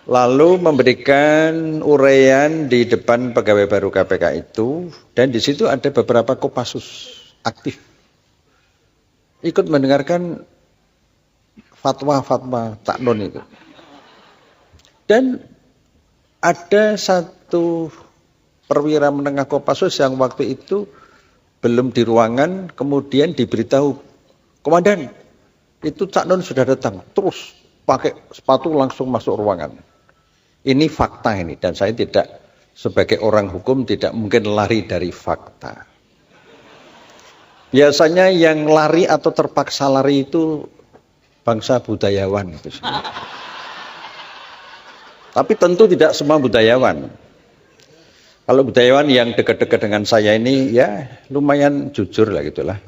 lalu memberikan uraian di depan pegawai baru KPK itu, dan di situ ada beberapa Kopassus aktif ikut mendengarkan fatwa-fatwa Cak Nun itu. Dan ada satu perwira menengah Kopassus yang waktu itu belum di ruangan, kemudian diberitahu, "Komandan, itu Cak Nun sudah datang." Terus pakai sepatu langsung masuk ruangan. Ini fakta ini, dan saya tidak, sebagai orang hukum tidak mungkin lari dari fakta. Biasanya yang lari atau terpaksa lari itu bangsa budayawan. Tapi tentu tidak semua budayawan. Kalau budayawan yang dekat-dekat dengan saya ini ya lumayan jujur lah gitulah.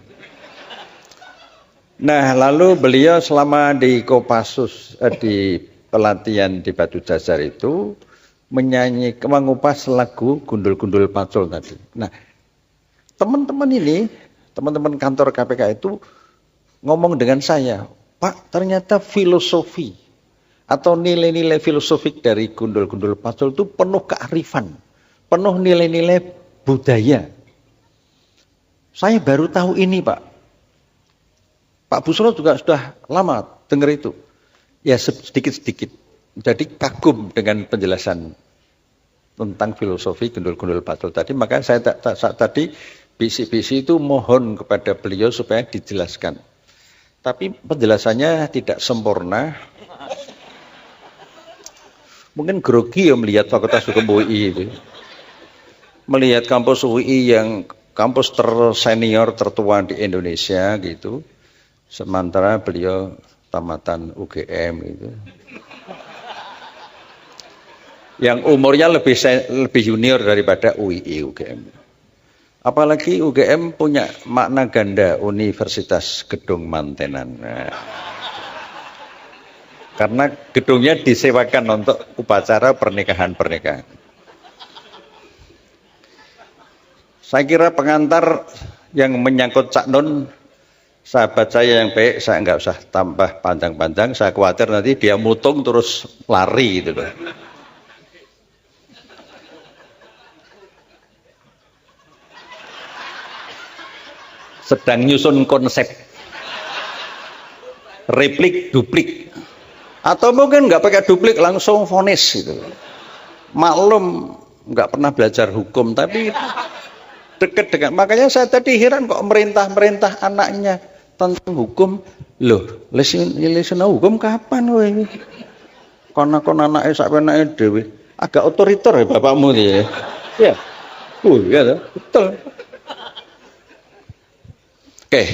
Nah, lalu beliau selama di Kopassus di pelatihan di Batu Jajar itu menyanyi, mengupas lagu Gundul-Gundul Pacul tadi. Nah, teman-teman ini, teman-teman kantor KPK itu ngomong dengan saya, "Pak, ternyata filosofi atau nilai-nilai filosofik dari Gundul-Gundul Pacul itu penuh kearifan, penuh nilai-nilai budaya." Saya baru tahu ini, Pak. Pak Busro juga sudah lama dengar itu. Ya sedikit-sedikit. Jadi kagum dengan penjelasan tentang filosofi Gundul-Gundul Pacul tadi. Maka saya tadi bisi-bisi itu mohon kepada beliau supaya dijelaskan. Tapi penjelasannya tidak sempurna. Mungkin grogi ya melihat Fakultas Hukum UI itu. Melihat kampus UI yang kampus tersenior tertua di Indonesia gitu. Sementara beliau tamatan UGM itu. Yang umurnya lebih junior daripada UI UGM. Apalagi UGM punya makna ganda Universitas Gedung Mantenan. Nah, karena gedungnya disewakan untuk upacara pernikahan-pernikahan. Saya kira pengantar yang menyangkut Cak Nun, sahabat saya yang baik, saya nggak usah tambah panjang-panjang. Saya khawatir nanti dia mutung terus lari gitu loh. Sedang nyusun konsep replik duplik, atau mungkin nggak pakai duplik langsung vonis gitu. Maklum nggak pernah belajar hukum tapi dekat dengan, makanya saya tadi heran kok merintah anaknya tentang hukum. Loh, lesina hukum kapan weh? Kon anake sak penake dhewe. Agak otoriter ya bapakmu ya. Ya. Ya, betul. Oke.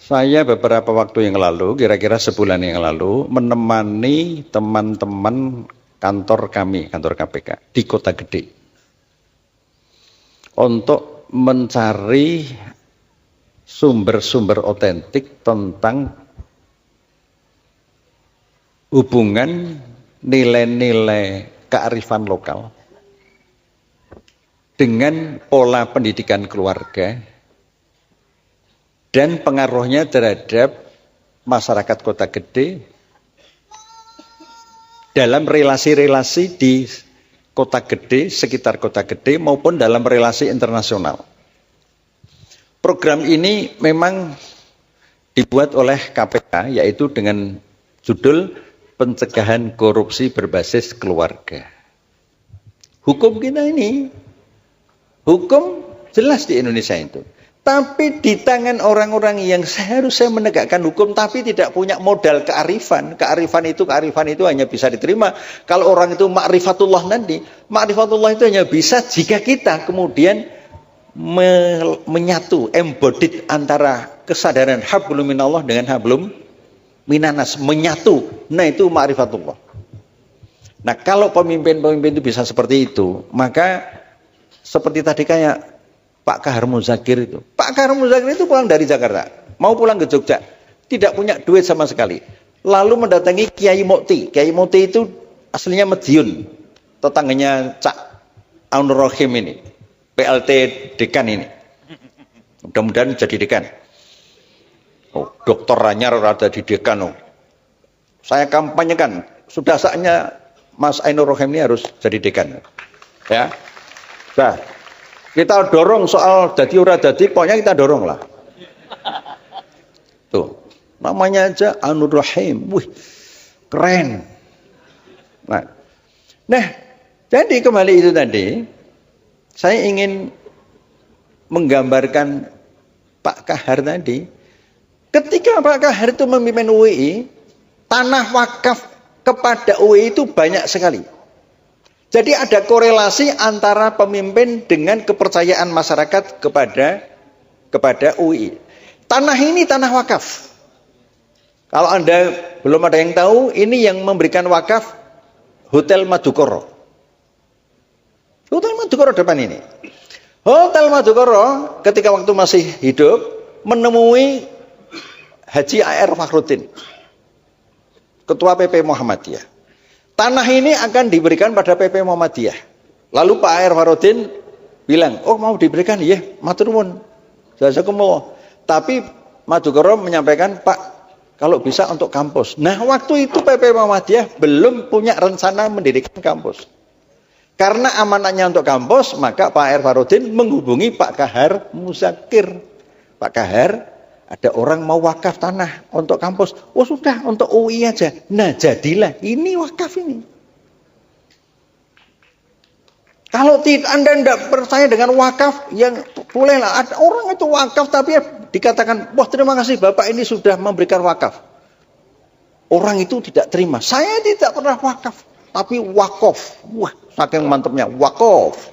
Saya beberapa waktu yang lalu, kira-kira sebulan yang lalu, menemani teman-teman kantor kami, kantor KPK di Kota Gede, untuk mencari sumber-sumber otentik tentang hubungan nilai-nilai kearifan lokal dengan pola pendidikan keluarga dan pengaruhnya terhadap masyarakat Kota Gede dalam relasi-relasi di Kota Gede, sekitar Kota Gede maupun dalam relasi internasional. Program ini memang dibuat oleh KPK, yaitu dengan judul Pencegahan Korupsi Berbasis Keluarga. Hukum kita ini, hukum jelas di Indonesia itu. Tapi di tangan orang-orang yang seharusnya menegakkan hukum tapi tidak punya modal kearifan. Kearifan itu hanya bisa diterima kalau orang itu ma'rifatullah nanti. Ma'rifatullah itu hanya bisa jika kita kemudian menyatu, embodied antara kesadaran hablum minallah dengan hablum minanas, menyatu. Nah, itu ma'rifatullah. Nah, kalau pemimpin-pemimpin itu bisa seperti itu, maka seperti tadi kayak Pak Kahar Muzakir itu. Pak Kahar Muzakir itu pulang dari Jakarta, mau pulang ke Jogja, tidak punya duit sama sekali. Lalu mendatangi Kiai Mukti. Kiai Mukti itu aslinya Madiun, tetangganya Cak Aunur Rohim ini. PLT dekan ini. Mudah-mudahan jadi dekan. Oh, Dokter Ranyar ada di dekan. Oh. Saya kampanyekan sudah saatnya Mas Ainur Rohim ini harus jadi dekan. Ya. Nah, kita dorong soal dadi ora dadi, pokoknya kita dorong lah. Tuh, namanya aja Ainur Rohim. Wih, keren. Nah, jadi kembali itu tadi, saya ingin menggambarkan Pak Kahar tadi. Ketika Pak Kahar itu memimpin UII, tanah wakaf kepada UII itu banyak sekali. Jadi ada korelasi antara pemimpin dengan kepercayaan masyarakat kepada UII. Tanah ini tanah wakaf. Kalau Anda belum ada yang tahu, ini yang memberikan wakaf Hotel Madukoro. Hotel Madukoro depan ini. Hotel Madukoro ketika waktu masih hidup menemui Haji A.R. Fakhrudin, Ketua PP Muhammadiyah. Tanah ini akan diberikan pada PP Muhammadiyah. Lalu Pak A.R. Fakhrudin bilang, oh mau diberikan, iya, matur nuwun. Jazakumullah. Tapi Madukoro menyampaikan, Pak, kalau bisa untuk kampus. Nah, waktu itu PP Muhammadiyah belum punya rencana mendirikan kampus. Karena amanahnya untuk kampus, maka Pak A.R. Fakhrudin menghubungi Pak Kahar Muzakir. Pak Kahar, ada orang mau wakaf tanah untuk kampus. Oh sudah, untuk UI aja. Nah jadilah, ini wakaf ini. Kalau Anda tidak percaya dengan wakaf, yang bolehlah. Ada orang itu wakaf, tapi dikatakan, wah terima kasih Bapak ini sudah memberikan wakaf. Orang itu tidak terima. Saya tidak pernah wakaf, tapi wakof. Wah, saking mantapnya, wakof.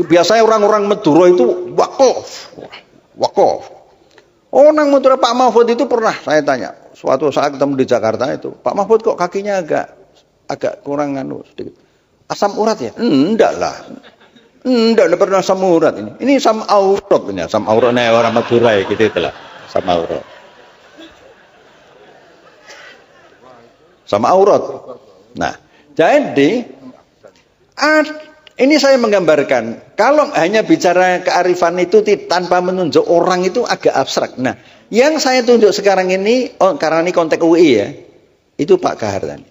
Biasanya orang-orang Madura itu wakof. Wakof. Orang Madura Pak Mahfud itu pernah saya tanya. Suatu saat ketemu di Jakarta itu, Pak Mahfud kok kakinya agak kurang sedikit. Asam urat ya? Enggak lah. Enggak pernah asam urat ini. Ini asam aurat ini, asam auratnya orang Madura ya gitu itulah. Asam aurat. Sama aurat. Nah, jadi ini saya menggambarkan, kalau hanya bicara kearifan itu tanpa menunjuk orang itu agak abstrak. Nah, yang saya tunjuk sekarang ini, karena ini konteks UI ya, itu Pak Kahar tadi.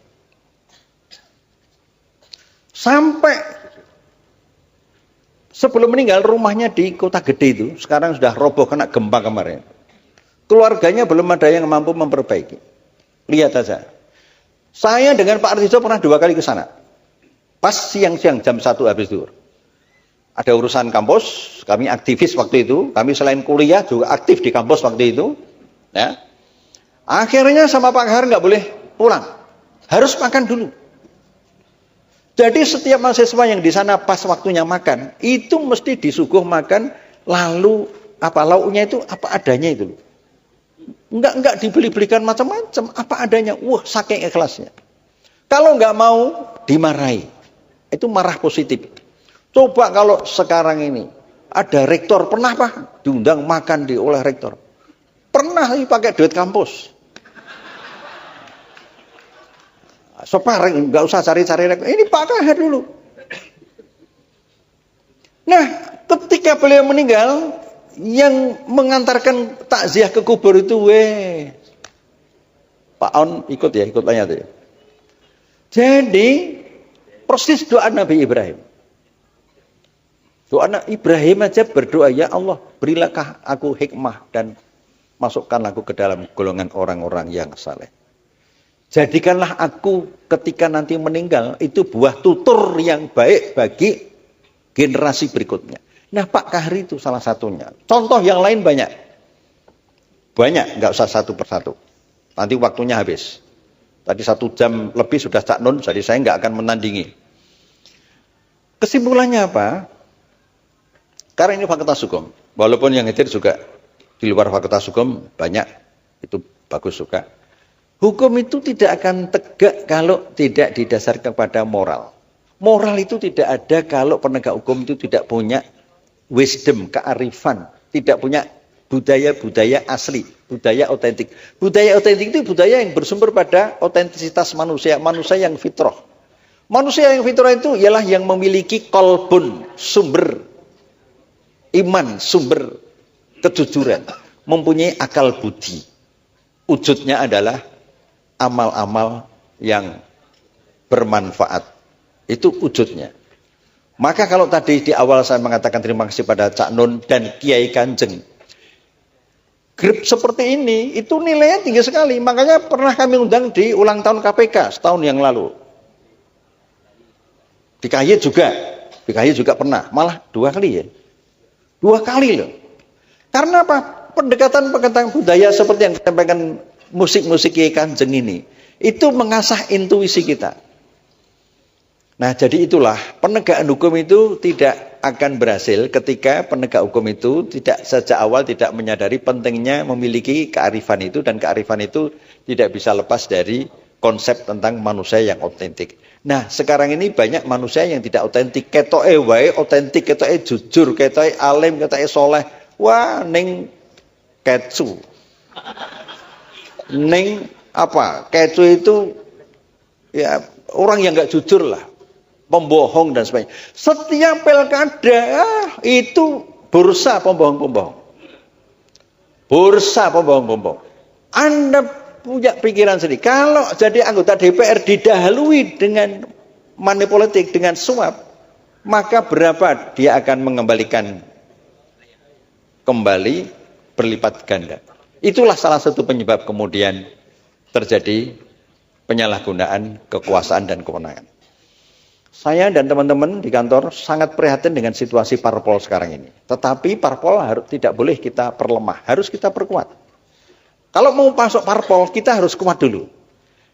Sampai sebelum meninggal rumahnya di Kota Gede itu, sekarang sudah roboh kena gempa kemarin. Keluarganya belum ada yang mampu memperbaiki. Lihat saja. Saya dengan Pak Artijo pernah 2 kali ke sana. Pas siang-siang jam 1 habis zuhur. Ada urusan kampus, kami aktivis waktu itu. Kami selain kuliah juga aktif di kampus waktu itu. Ya. Akhirnya sama Pak Kahar nggak boleh pulang. Harus makan dulu. Jadi setiap mahasiswa yang di sana pas waktunya makan, itu mesti disuguh makan, lalu apa lauknya itu apa adanya itu. Enggak dibeli-belikan macam-macam, apa adanya. Wah, saking ikhlasnya. Kalau nggak mau, dimarahi. Itu marah positif. Coba kalau sekarang ini ada rektor, pernah Pak diundang makan oleh rektor? Pernah pakai duit kampus. Sopareng, nggak usah cari-cari rektor. Ini Pak Kahar dulu. Nah, ketika beliau meninggal, yang mengantarkan takziah ke kubur itu, Pak On ikut tanya tuh. Jadi persis doa Nabi Ibrahim. Doa Nabi Ibrahim aja berdoa, ya Allah berilah aku hikmah dan masukkan aku ke dalam golongan orang-orang yang saleh. Jadikanlah aku ketika nanti meninggal itu buah tutur yang baik bagi generasi berikutnya. Nah Pak Kahar itu salah satunya. Contoh yang lain banyak. Banyak, nggak usah satu persatu. Nanti waktunya habis. Tadi 1 jam lebih sudah Cak Nun, jadi saya nggak akan menandingi. Kesimpulannya apa? Karena ini Fakultas Hukum. Walaupun yang hadir juga di luar Fakultas Hukum banyak. Itu bagus juga. Hukum itu tidak akan tegak kalau tidak didasarkan kepada moral. Moral itu tidak ada kalau penegak hukum itu tidak punya wisdom, kearifan. Tidak punya budaya-budaya asli, budaya otentik. Budaya otentik itu budaya yang bersumber pada otentisitas manusia, manusia yang fitrah. Manusia yang fitrah itu ialah yang memiliki kolbun, sumber iman, sumber kejujuran, mempunyai akal budi. Wujudnya adalah amal-amal yang bermanfaat. Itu wujudnya. Maka kalau tadi di awal saya mengatakan terima kasih pada Cak Nun dan Kiai Kanjeng, grup seperti ini itu nilainya tinggi sekali. Makanya pernah kami undang di ulang tahun KPK setahun yang lalu. Di KY juga pernah, malah 2 kali ya. 2 kali loh. Karena apa? Pendekatan budaya seperti yang disampaikan musik-musik Kiai Kanjeng ini, itu mengasah intuisi kita. Nah, jadi itulah penegakan hukum itu tidak akan berhasil ketika penegak hukum itu tidak sejak awal tidak menyadari pentingnya memiliki kearifan itu, dan kearifan itu tidak bisa lepas dari konsep tentang manusia yang otentik. Nah, sekarang ini banyak manusia yang tidak otentik, ketoke wae otentik, ketoke jujur, ketoke alim, ketoke soleh. Wah, ning kecu. Ning apa? Kecu itu ya orang yang enggak jujur lah. Pembohong dan sebagainya. Setiap pilkada itu bursa pembohong-pembohong. Bursa pembohong-pembohong. Anda punya pikiran sendiri. Kalau jadi anggota DPR didahului dengan money politik, dengan suap, maka berapa dia akan mengembalikan kembali berlipat ganda. Itulah salah satu penyebab kemudian terjadi penyalahgunaan kekuasaan dan kewenangan. Saya dan teman-teman di kantor sangat prihatin dengan situasi parpol sekarang ini. Tetapi parpol tidak boleh kita perlemah, harus kita perkuat. Kalau mau masuk parpol, kita harus kuat dulu.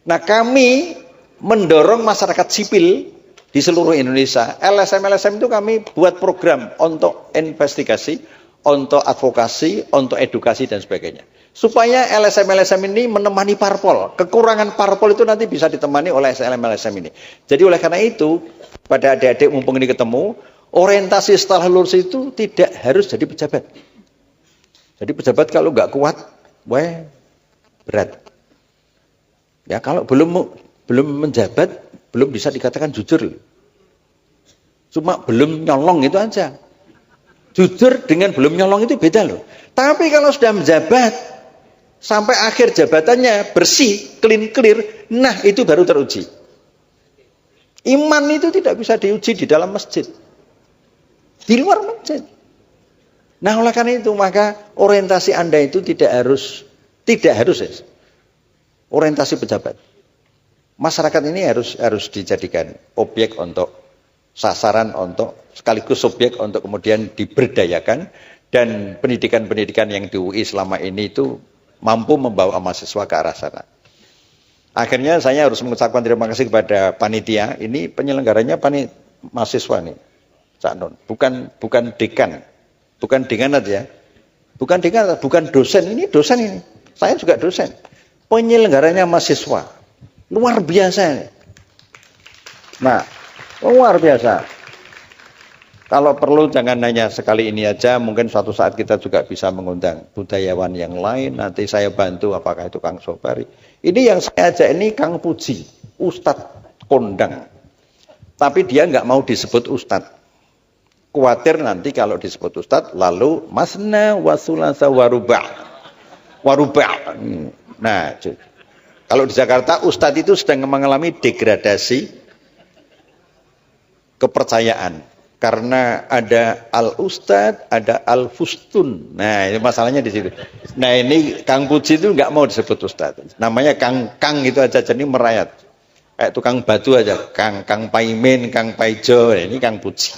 Nah, kami mendorong masyarakat sipil di seluruh Indonesia. LSM-LSM itu kami buat program untuk investigasi, untuk advokasi, untuk edukasi dan sebagainya. Supaya LSM-LSM ini menemani parpol. Kekurangan parpol itu nanti bisa ditemani oleh LSM-LSM ini. Jadi oleh karena itu, pada adik-adik mumpung ini ketemu, orientasi setelah lulus itu tidak harus jadi pejabat. Jadi pejabat kalau nggak kuat, berat. Ya kalau belum menjabat, belum bisa dikatakan jujur. Cuma belum nyolong itu aja. Jujur dengan belum nyolong itu beda loh. Tapi kalau sudah menjabat, sampai akhir jabatannya bersih, clear, nah itu baru teruji. Iman itu tidak bisa diuji di dalam masjid, di luar masjid. Nah oleh karena itu maka orientasi Anda itu tidak harus orientasi pejabat. Masyarakat ini harus dijadikan objek untuk sasaran, untuk sekaligus objek untuk kemudian diberdayakan, dan pendidikan-pendidikan yang di UI selama ini itu mampu membawa mahasiswa ke arah sana. Akhirnya saya harus mengucapkan terima kasih kepada panitia. Ini penyelenggaranya mahasiswa nih, Cak Nun. Bukan dekan, bukan dekanat ya, bukan dekanat, bukan dosen. Ini dosen ini. Saya juga dosen. Penyelenggaranya mahasiswa, luar biasa ini. Nah, luar biasa. Kalau perlu jangan hanya sekali ini aja, mungkin suatu saat kita juga bisa mengundang budayawan yang lain. Nanti saya bantu, apakah itu Kang Sobari. Ini yang saya ajak ini Kang Puji, Ustadz kondang. Tapi dia nggak mau disebut Ustadz. Khawatir nanti kalau disebut Ustadz, lalu masna wasulasa waruba'. Nah, kalau di Jakarta Ustadz itu sedang mengalami degradasi kepercayaan. Karena ada al-ustad, ada al-fustun. Nah, ini masalahnya di situ. Nah, ini Kang Puji itu nggak mau disebut ustad. Namanya Kang itu aja, jadi merayat. Kayak tukang batu aja. Kang Paimin, Kang Paijo. Ini Kang Puji.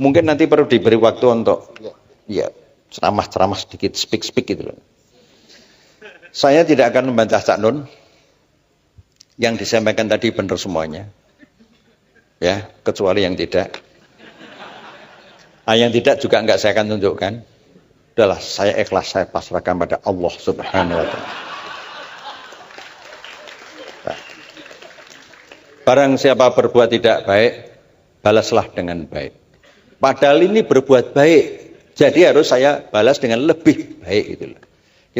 Mungkin nanti perlu diberi waktu untuk ya ceramah-ceramah sedikit, speak gitu loh. Saya tidak akan membantah Cak Nun. Yang disampaikan tadi benar semuanya. Ya, kecuali yang tidak. Yang tidak juga enggak saya akan tunjukkan. Udahlah, saya ikhlas, saya pasrahkan pada Allah Subhanahu wa Ta'ala. Nah. Barang siapa berbuat tidak baik, balaslah dengan baik. Padahal ini berbuat baik, jadi harus saya balas dengan lebih baik gitu.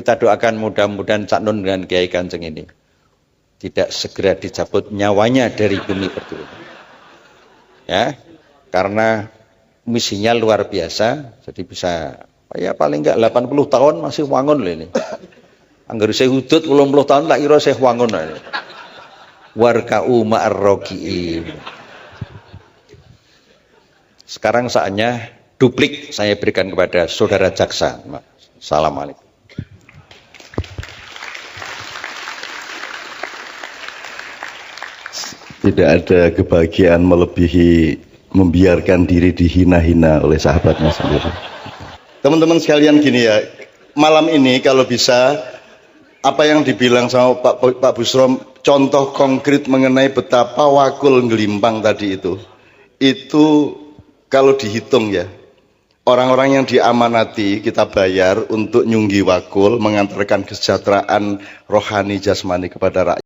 Kita doakan mudah-mudahan Cak Nun dan Kiai Kanjeng ini tidak segera dicabut nyawanya dari bumi pertiwi. Ya, karena misinya luar biasa, jadi bisa ya paling enggak 80 tahun masih wangun loh ini. Angger saya hudud 80 tahun tak kira saya wangun loh ini. warka'u ma'ar raki'in. Sekarang saatnya duplik saya berikan kepada saudara jaksa. Assalamualaikum. Tidak ada kebahagiaan melebihi membiarkan diri dihina-hina oleh sahabatnya sendiri. Teman-teman sekalian, gini ya, malam ini kalau bisa apa yang dibilang sama Pak Busrom, contoh konkret mengenai betapa wakul ngelimpang tadi itu kalau dihitung ya, orang-orang yang diamanati kita bayar untuk nyunggi wakul, mengantarkan kesejahteraan rohani jasmani kepada rakyat.